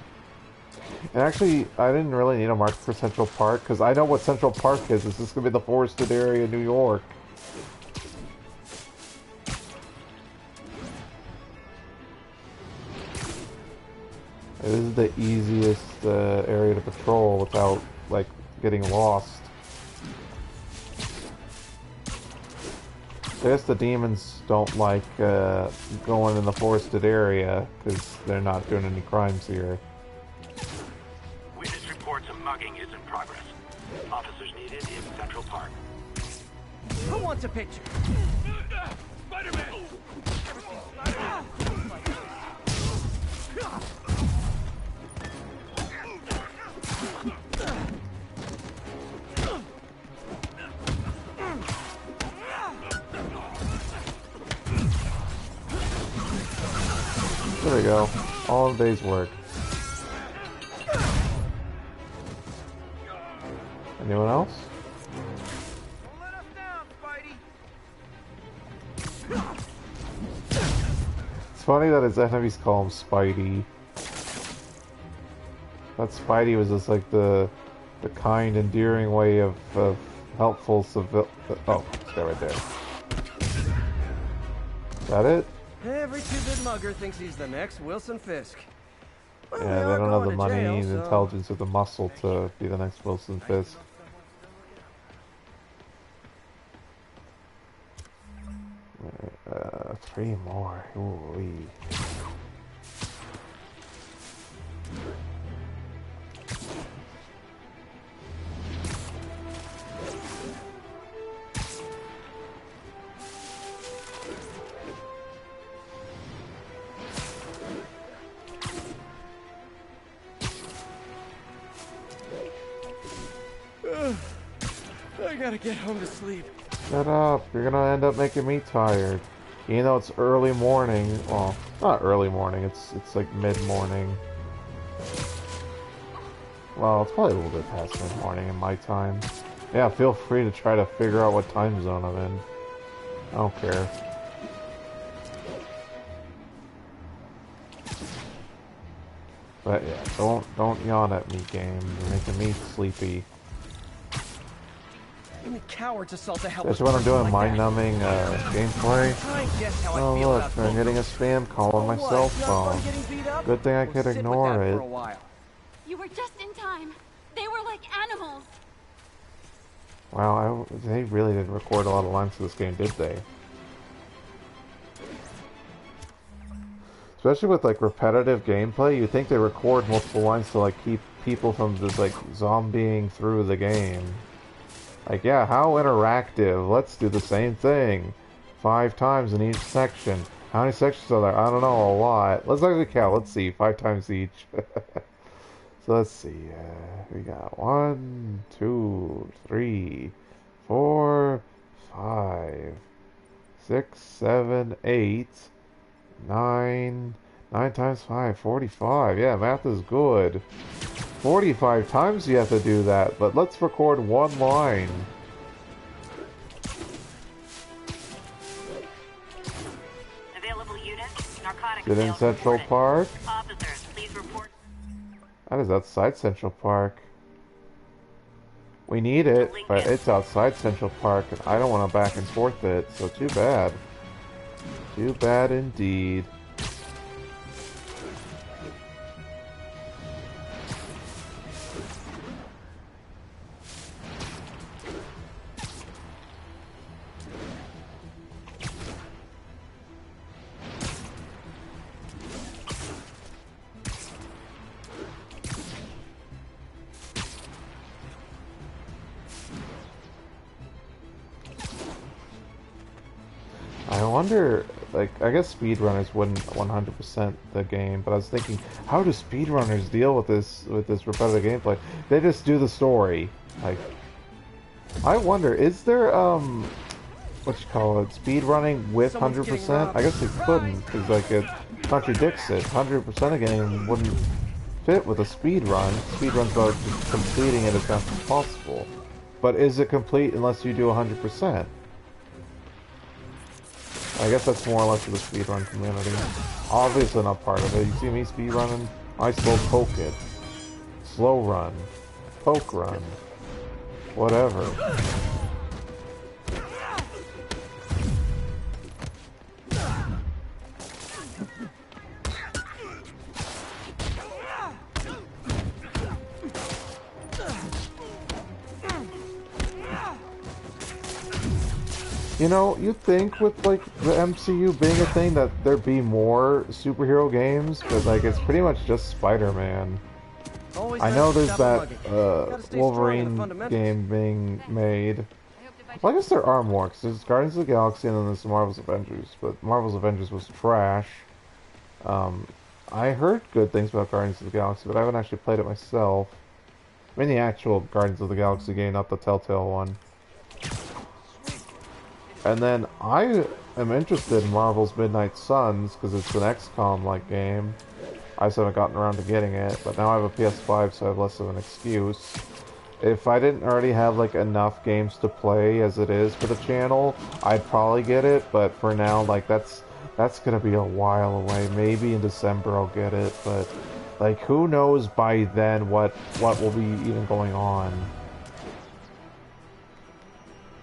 And actually, I didn't really need a marker for Central Park, because I know what Central Park is. This is going to be the forested area of New York. It is the easiest area to patrol without, like, getting lost. I guess the demons don't like going in the forested area because they're not doing any crimes here. Witness reports a mugging is in progress. Officers needed in Central Park. Who wants a picture? Spider-Man! There we go. All of day's work. Anyone else? Don't let us down, Spidey. It's funny that his enemies call him Spidey. That Spidey was just like the kind, endearing way of helpful civil. Oh, it's that right there. Is that it? Every two-bit mugger thinks he's the next Wilson Fisk. Well, Yeah, they are don't have going the to money, jail, the so- intelligence, or the muscle to be the next Wilson Fisk. Three more. Ooh-wee. I gotta get home to sleep. Shut up. You're gonna end up making me tired. You know, it's early morning. Well, not early morning. It's like mid-morning. Well, it's probably a little bit past mid-morning in my time. Yeah, feel free to try to figure out what time zone I'm in. I don't care. But yeah, don't yawn at me, game. You're making me sleepy. Even the cowards assault a Especially helpless when I'm person doing like mind-numbing gameplay. Try and guess how I Oh feel look, about I'm both getting a of spam call on my What, cell not fun phone. getting beat up? Good thing I Well, could sit with ignore that it. for a while. You were just in time. They were like animals. Wow, they really didn't record a lot of lines for this game, did they? Especially with like repetitive gameplay, you think they record multiple lines to like keep people from just like zombieing through the game. Like, yeah, how interactive? Let's do the same thing 5 times in each section. How many sections are there? I don't know, a lot. Let's actually count. Let's see, 5 times each. So let's see. We got 1, 2, 3, 4, 5, 6, 7, 8, 9. 9 times 5, 45. Yeah, math is good. 45 times you have to do that, but let's record 1 line. Available units, narcotics Is it in sales Central reported. Park? Officers, please report. That is outside Central Park. We need it, but it's outside Central Park, and I don't want to back and forth it, so too bad. Too bad indeed. I wonder, like, I guess speedrunners wouldn't 100% the game, but I was thinking, how do speedrunners deal with this repetitive gameplay? They just do the story. Like, I wonder, is there, what you call it, speedrunning with 100%? I guess they couldn't, because, like, it contradicts it. 100% again wouldn't fit with a speedrun. Speedrun's about just completing it as fast as possible. But is it complete unless you do 100%? I guess that's more or less of the speedrun community. Obviously not part of it. You see me speedrunning? I slow poke it. Slow run. Poke run. Whatever. You know, you'd think with, like, the MCU being a thing that there'd be more superhero games, but, like, it's pretty much just Spider-Man. I know there's that, Wolverine game being made. Well, I guess there are more, because there's Guardians of the Galaxy and then there's Marvel's Avengers, but Marvel's Avengers was trash. I heard good things about Guardians of the Galaxy, but I haven't actually played it myself. I mean the actual Guardians of the Galaxy game, not the Telltale one. And then I am interested in Marvel's Midnight Suns because it's an XCOM-like game. I just haven't gotten around to getting it, but now I have a PS5, so I have less of an excuse. If I didn't already have like enough games to play as it is for the channel, I'd probably get it. But for now, like that's gonna be a while away. Maybe in December I'll get it, but like who knows by then what will be even going on.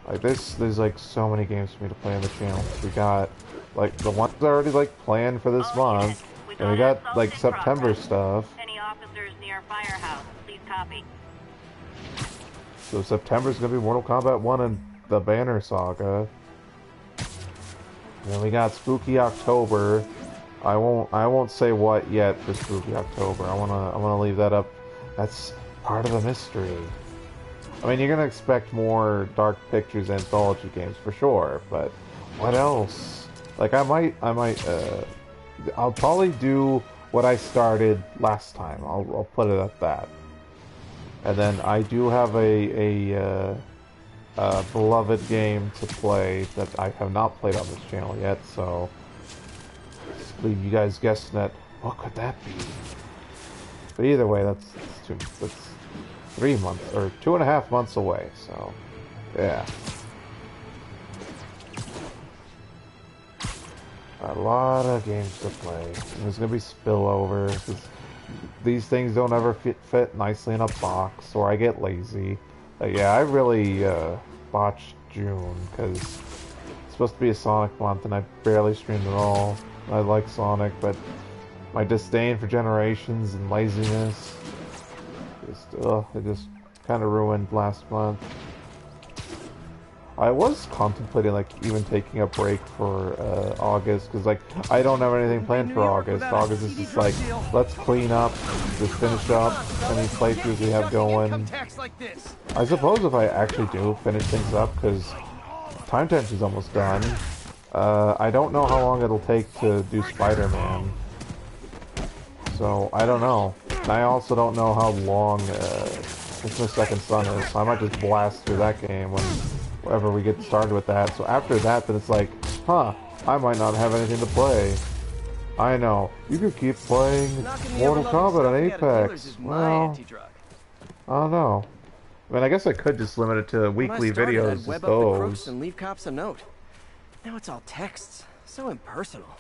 Like there's like so many games for me to play on the channel. We got like the ones already like planned for this month, and we got like September stuff. Any officers near Firehouse, please copy. So September's gonna be Mortal Kombat 1 and the Banner Saga. And then we got Spooky October. I won't say what yet for Spooky October. I wanna leave that up. That's part of the mystery. I mean, you're gonna expect more Dark Pictures anthology games for sure, but what else? Like, I'll probably do what I started last time. I'll put it at that. And then I do have a beloved game to play that I have not played on this channel yet, so leave you guys guessing at what could that be. But either way, that's 3 months or 2.5 months away, so yeah. A lot of games to play. And there's gonna be spillover because these things don't ever fit nicely in a box, or I get lazy. But yeah, I really botched June because it's supposed to be a Sonic month, and I barely streamed at all. I like Sonic, but my disdain for Generations and laziness it just kind of ruined last month. I was contemplating like even taking a break for August because like I don't have anything planned for August. August is just like let's clean up, just finish up any playthroughs we have going. I suppose if I actually do finish things up because Time Tench is almost done. I don't know how long it'll take to do Spiderman, so I don't know. And I also don't know how long Infamous Second Son is, so I might just blast through that game whenever we get started with that. So after that, then it's like, huh, I might not have anything to play. I know, you could keep playing Mortal Kombat on Apex. Well, I don't know. I mean, I guess I could just limit it to weekly videos, just those. And leave cops a note. Now it's all texts. So impersonal.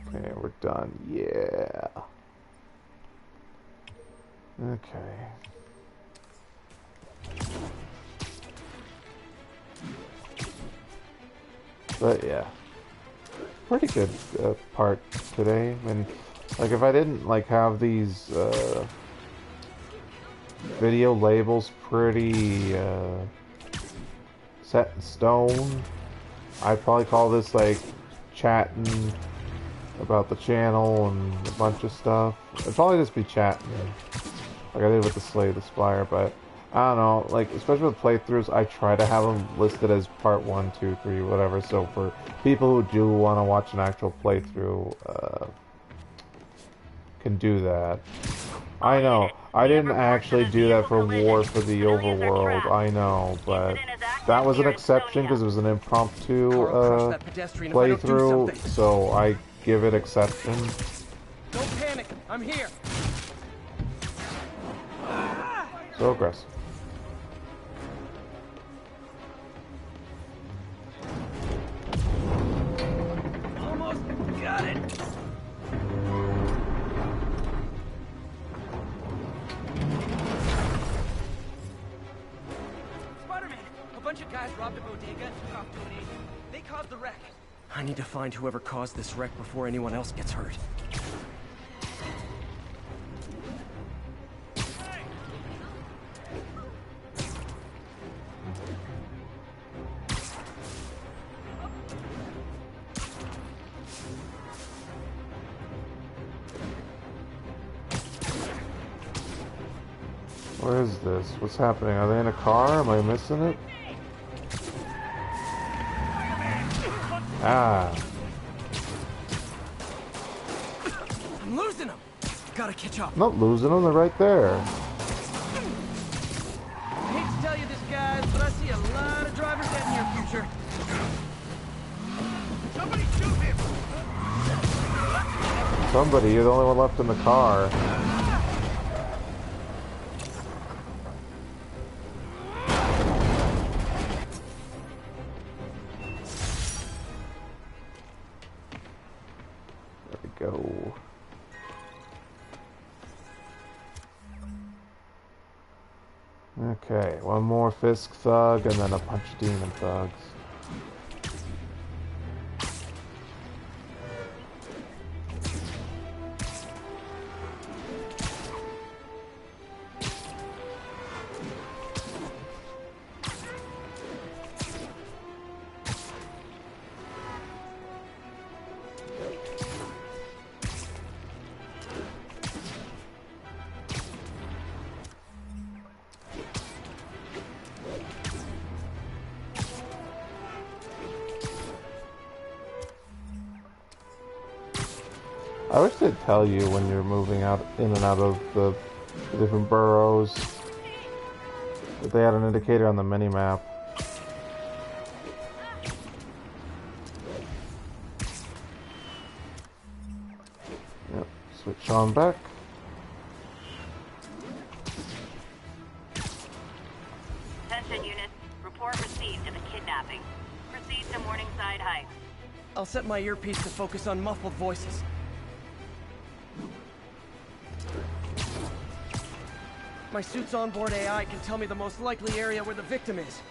Okay, we're done. Yeah. Okay. But yeah, pretty good part today. I mean, like if I didn't like have these video labels pretty set in stone, I'd probably call this like chatting about the channel and a bunch of stuff. It'd probably just be chatting, like I did with the Slay the Spire, but I don't know, like, especially with playthroughs, I try to have them listed as part 1, 2, 3, whatever, so for people who do want to watch an actual playthrough, can do that. I know, I didn't actually do that for War for the Overworld, I know, but that was an exception because it was an impromptu, playthrough, so I give it exception. Don't panic, I'm here. So aggressive. Almost got it. Spider-Man! A bunch of guys robbed a bodega and took off to an agent. They caused the wreck. I need to find whoever caused this wreck before anyone else gets hurt. Where is this? What's happening? Are they in a car? Am I missing it? Ah. I'm losing them. Gotta catch up. I'm not losing them, they're right there. I hate to tell you this, guys, but I see a lot of drivers dead in your future. Somebody shoot him! Somebody, you're the only one left in the car. Go. Okay, one more Fisk thug and then a bunch of demon thugs. I wish they'd tell you when you're moving out in and out of the different boroughs. But they had an indicator on the mini-map. Yep, switch on back. Attention units. Report received of a kidnapping. Proceed to Morningside Heights. I'll set my earpiece to focus on muffled voices. My suit's onboard AI can tell me the most likely area where the victim is.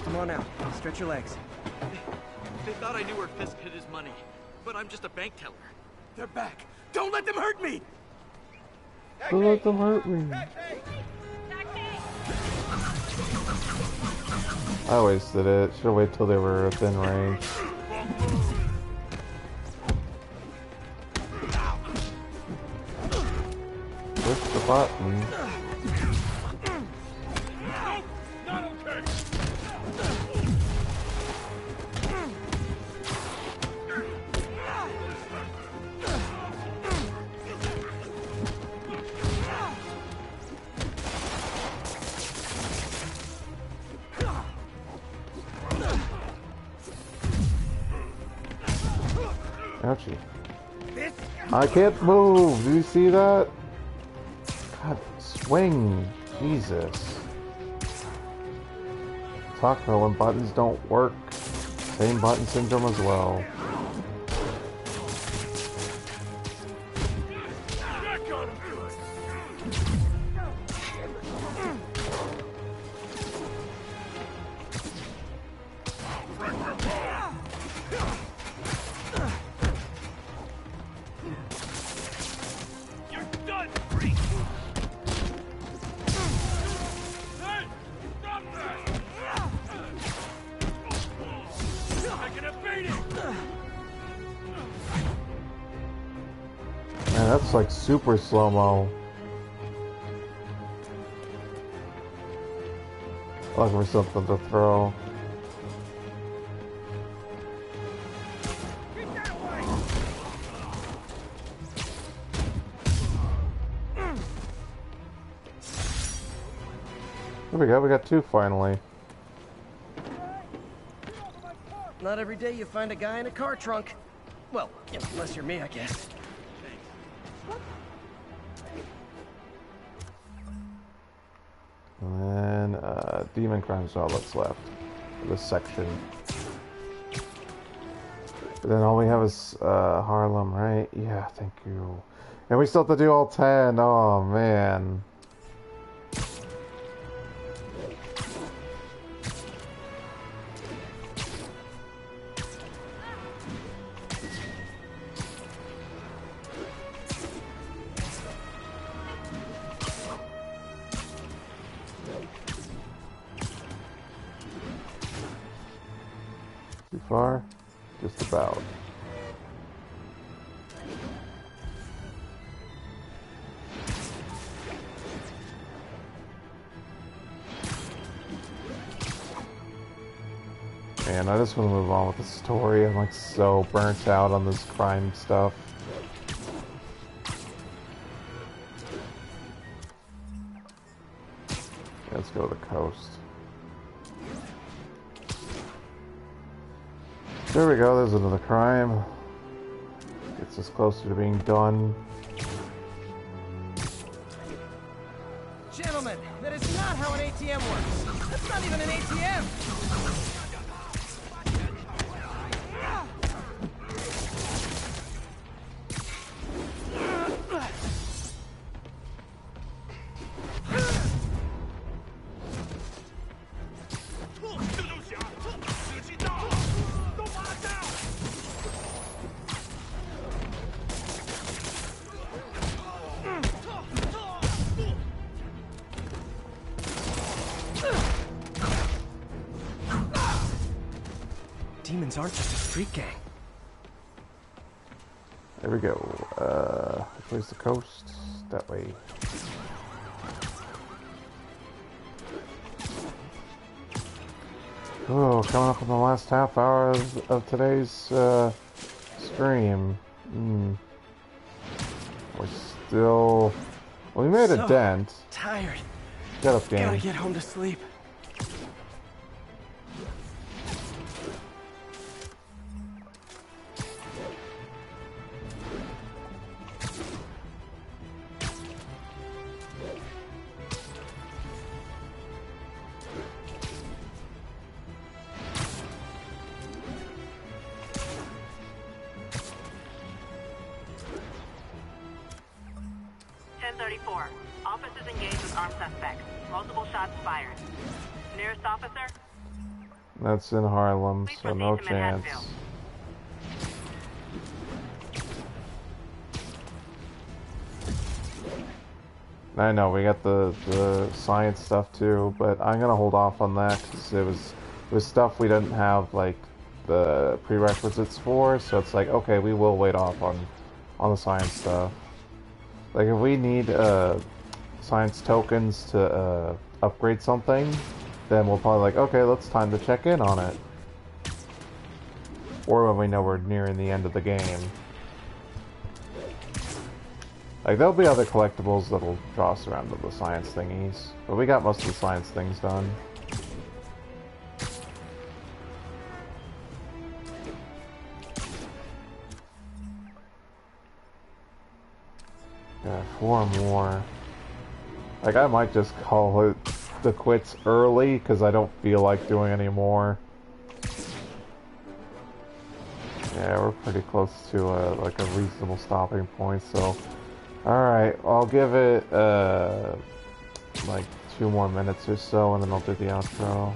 Come on now, stretch your legs. They thought I knew where Fisk hid his money, but I'm just a bank teller. They're back. Don't let them hurt me! Don't let them hurt me. I wasted it. Should've waited till they were within range. Push the button. Ouchie. I can't move! Do you see that? God, swing! Jesus. Talk about when buttons don't work. Same button syndrome as well. Man, that's like super slow-mo. Looking for something to throw. There we go, we got two finally. Not every day you find a guy in a car trunk. Well, unless you're me, I guess. And then, Demon Crime's all that's left for this section. But then all we have is, Harlem, right? Yeah, thank you. And we still have to do all 10. Oh, man. Too far? Just about. Man, I just want to move on with the story. I'm like so burnt out on this crime stuff. Let's go to the coast. There we go, there's another crime. Gets us closer to being done. Gentlemen, that is not how an ATM works. That's not even an ATM! Demons aren't just a street gang. There we go. Where's the coast? That way. Oh, coming up on the last half hour of today's stream. We're still... We made a dent. Tired. Get up, game. Gotta get home to sleep. Officers engaged with armed suspects. Multiple shots fired. Nearest officer? That's in Harlem, Please so no proceed to chance. Manhattanville. I know, we got the science stuff too, but I'm gonna hold off on that because it was stuff we didn't have like the prerequisites for, so it's like, okay, we will wait off on the science stuff. Like if we need science tokens to upgrade something, then we'll probably like, okay, let's time to check in on it. Or when we know we're nearing the end of the game. Like, there'll be other collectibles that'll draw us around to the science thingies. But we got most of the science things done. Yeah, 4 more. Like, I might just call it the quits early, because I don't feel like doing any more. Yeah, we're pretty close to like a reasonable stopping point, so... Alright, I'll give it like 2 more minutes or so, and then I'll do the outro.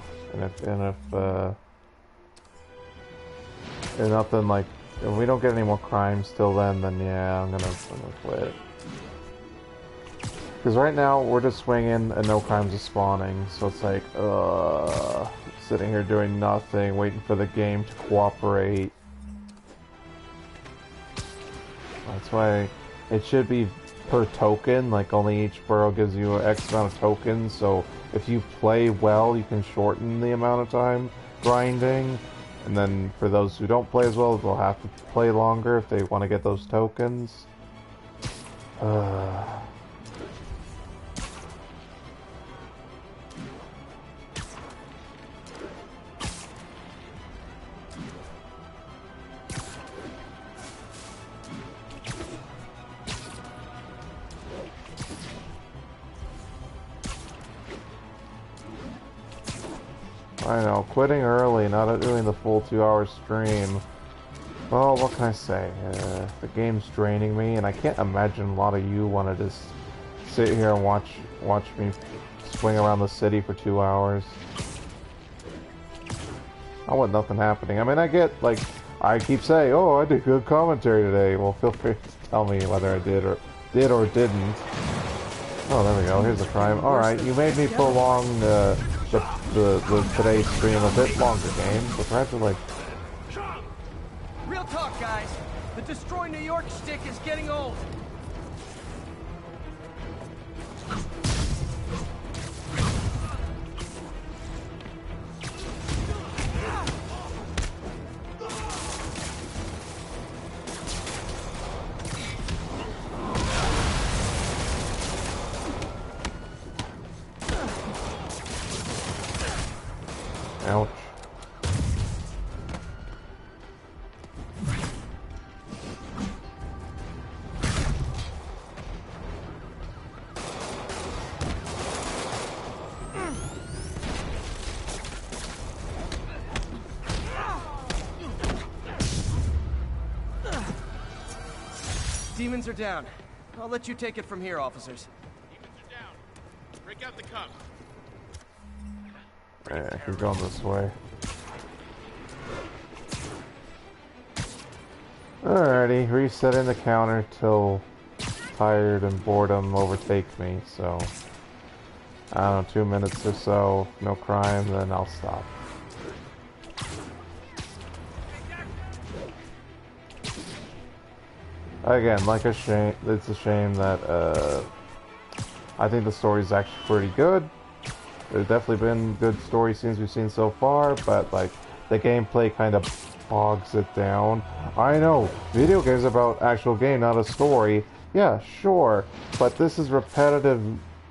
And nothing like, if we don't get any more crimes till then yeah, I'm gonna quit. Because right now we're just swinging and no crimes are spawning, so it's like, sitting here doing nothing, waiting for the game to cooperate. That's why it should be per token, like only each borough gives you X amount of tokens, so if you play well, you can shorten the amount of time grinding, and then for those who don't play as well, they'll have to play longer if they want to get those tokens. I know, quitting early, not doing the full 2-hour stream. Well, what can I say? The game's draining me, and I can't imagine a lot of you want to just sit here and watch me swing around the city for 2 hours. I want nothing happening. I mean, I get, like, I keep saying, oh, I did good commentary today. Well, feel free to tell me whether I did or didn't. Oh, there we go. Here's the crime. Alright, you made me prolong the today's stream a bit longer, game, but perhaps like... Real talk, guys. The Destroy New York shtick is getting old. Ouch. Demons are down. I'll let you take it from here, officers. Demons are down. Break out the cuffs. Yeah, keep going this way. Alrighty, resetting the counter till tired and boredom overtake me, so... I don't know, 2 minutes or so, no crime, then I'll stop. Again, like a shame, it's a shame that, I think the story's actually pretty good. There's definitely been good story scenes we've seen so far, but like the gameplay kind of bogs it down. I know, video games are about actual game, not a story. Yeah, sure, but this is repetitive,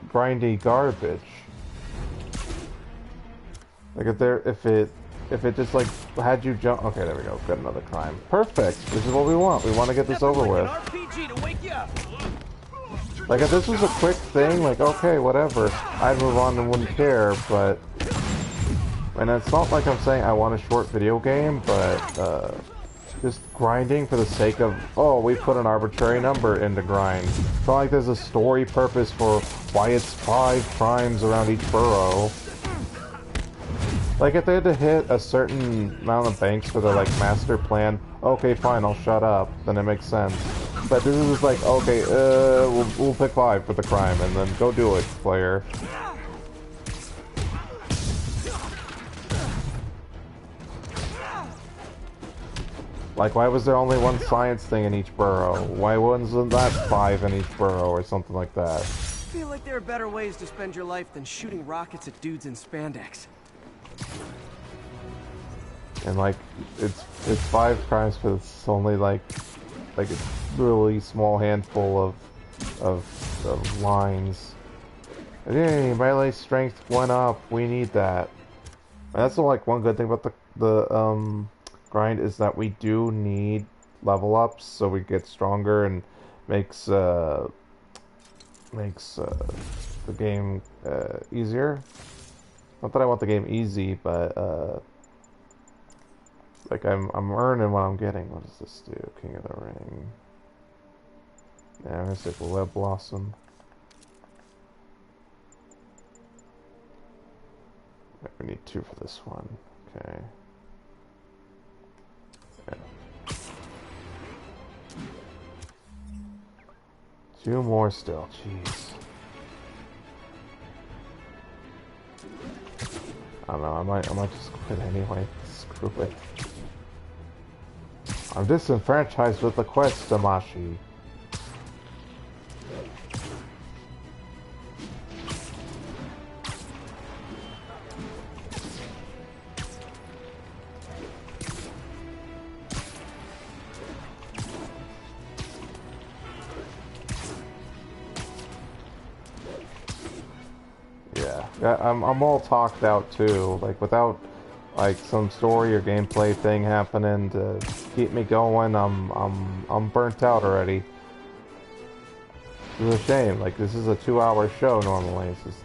grindy garbage. Like if it just like had you jump. Okay, there we go. Got another crime. Perfect. This is what we want. We want to get this over with. RPG to wake you up. Like if this was a quick thing, like okay, whatever, I'd move on and wouldn't care. But and it's not like I'm saying I want a short video game, but just grinding for the sake of we put an arbitrary number into grind. It's not like there's a story purpose for why it's 5 crimes around each borough. Like, if they had to hit a certain amount of banks for their, like, master plan, okay, fine, I'll shut up, then it makes sense. But this is just like, okay, we'll pick 5 for the crime, and then go do it, player. Like, why was there only one science thing in each borough? Why wasn't that 5 in each borough, or something like that? I feel like there are better ways to spend your life than shooting rockets at dudes in spandex. And like it's 5 crimes, but it's only like a really small handful of lines. Hey, melee strength went up. We need that. And that's like one good thing about the grind is that we do need level ups, so we get stronger and makes the game easier. Not that I want the game easy, but like I'm earning what I'm getting. What does this do? King of the Ring. Yeah, I'm gonna stick with Web Blossom. We need 2 for this one. Okay. Yeah. 2 more still. Jeez. I don't know, I might just quit anyway. Screw it. I'm disenfranchised with the quest, Damashi. Yeah, I'm all talked out too. Like without like some story or gameplay thing happening to keep me going, I'm burnt out already. It's a shame. Like this is a 2-hour show normally. It's just,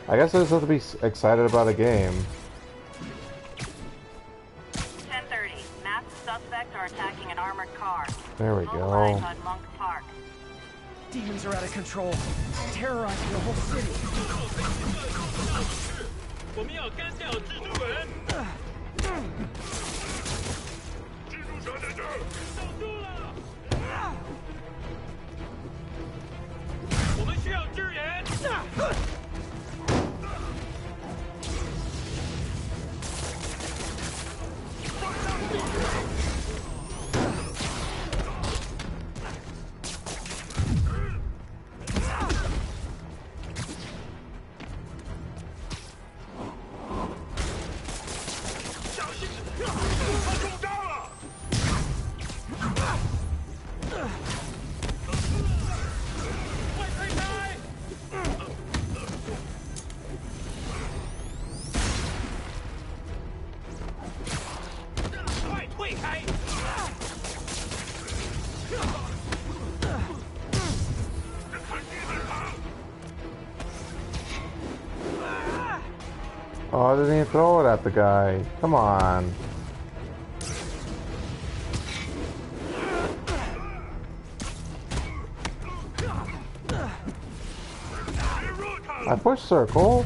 I guess I just have to be excited about a game. 10:30. Masked suspects are attacking an armored car. There we Mobilized go. on Monk Park. Demons are out of control, terrorizing the whole city. Oh, I didn't even throw it at the guy. Come on. I push circle.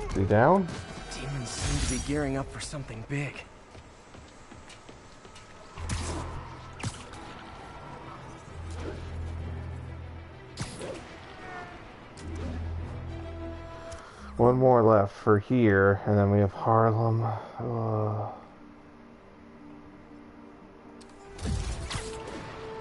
Is he down? Demons seem to be gearing up for something big. One more left for here, and then we have Harlem.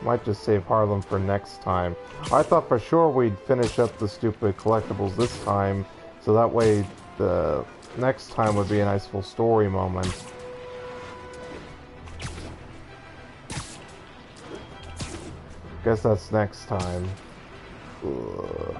Might just save Harlem for next time. I thought for sure we'd finish up the stupid collectibles this time, so that way the next time would be a nice full story moment. Guess that's next time. Ugh.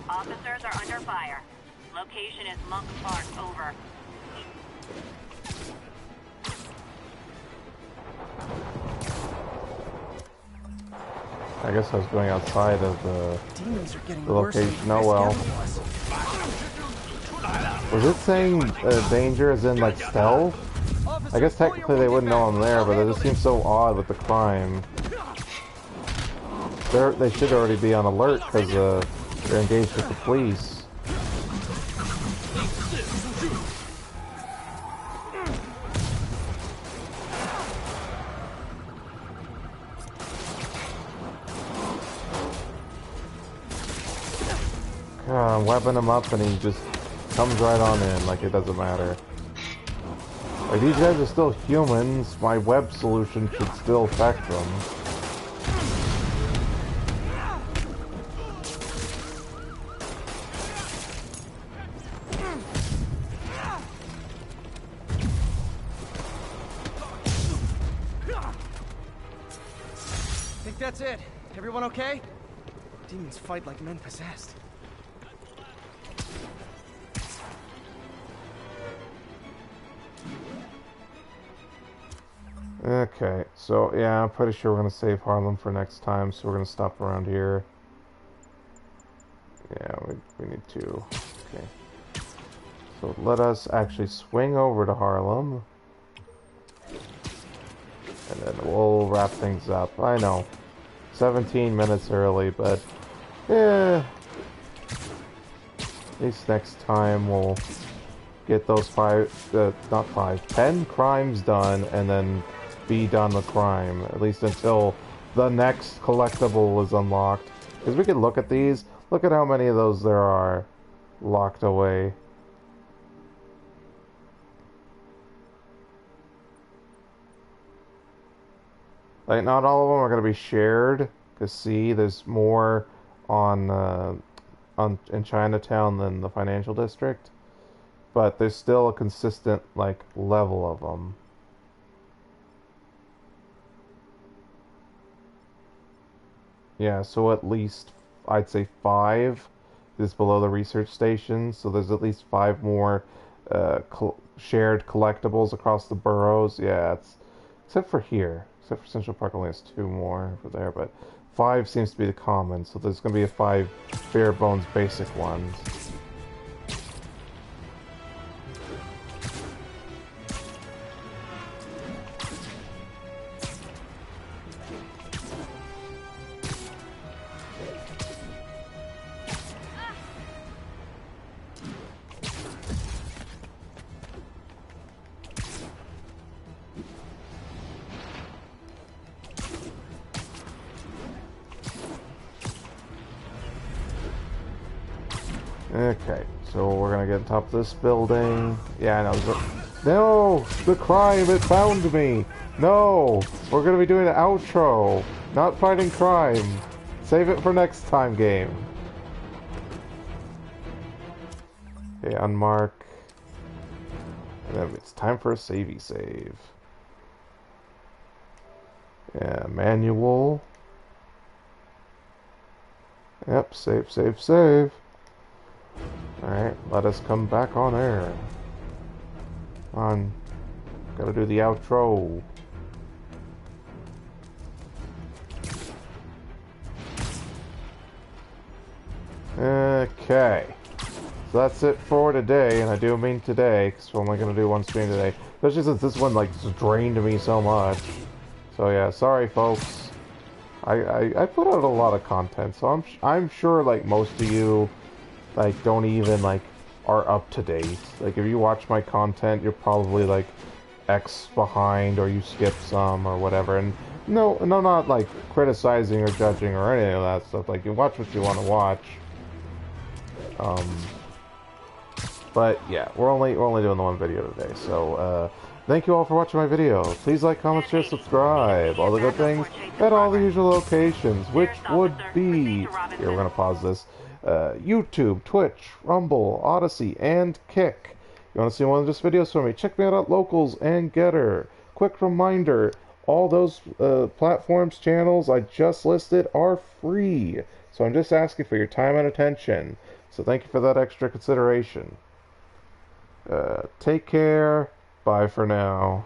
Officers are under fire. Location is Monk Park, over. I guess I was going outside of the location. Oh well. Was it saying danger as in like stealth? I guess technically they wouldn't know I'm there, but it just seems so odd with the crime. They should already be on alert because they're engaged with the police. I'm webbing him up and he just comes right on in like it doesn't matter. Like, these guys are still humans, my web solution should still affect them. Think that's it? Everyone okay? Demons fight like men possessed. Okay, so yeah, I'm pretty sure we're gonna save Harlem for next time, so we're gonna stop around here. Yeah, we need to. Okay. So let us actually swing over to Harlem. And then we'll wrap things up. I know. 17 minutes early, but yeah. At least next time we'll get those 10 crimes done and then be done with crime. At least until the next collectible is unlocked. Because we can look at these. Look at how many of those there are locked away. Like, not all of them are going to be shared. Because see, there's more in Chinatown than the financial district. But there's still a consistent, like, level of them. Yeah, so at least, I'd say 5 is below the research station. So there's at least 5 more shared collectibles across the boroughs. Yeah, except for here. Except for Central Park only has 2 more over there. But 5 seems to be the common. So there's going to be a 5 bare bones basic ones. Okay, so we're gonna get on top of this building. Yeah, I know. No! The crime! It found me! No! We're gonna be doing an outro! Not fighting crime! Save it for next time, game. Okay, unmark. And then it's time for a savey save. Yeah, manual. Yep, save, save, save. Alright, let us come back on air. Come on. Gotta do the outro. Okay. So that's it for today, and I do mean today, because we're only going to do one stream today. Especially since this one, like, drained me so much. So yeah, sorry folks. I put out a lot of content, so I'm sure, like, most of you, like, don't even, like, are up to date. Like, if you watch my content, you're probably, like, X behind, or you skip some, or whatever. And no, not, like, criticizing or judging or any of that stuff. Like, you watch what you want to watch. But yeah, we're only doing the one video today. So thank you all for watching my video. Please like, comment, share, subscribe, all the good things at all the usual locations, which would be here. We're gonna pause this. YouTube, Twitch, Rumble, Odyssey, and Kick. You want to see one of those videos from me? Check me out at Locals and Getter. Quick reminder: all those platforms, channels I just listed are free. So I'm just asking for your time and attention. So thank you for that extra consideration. Take care. Bye for now.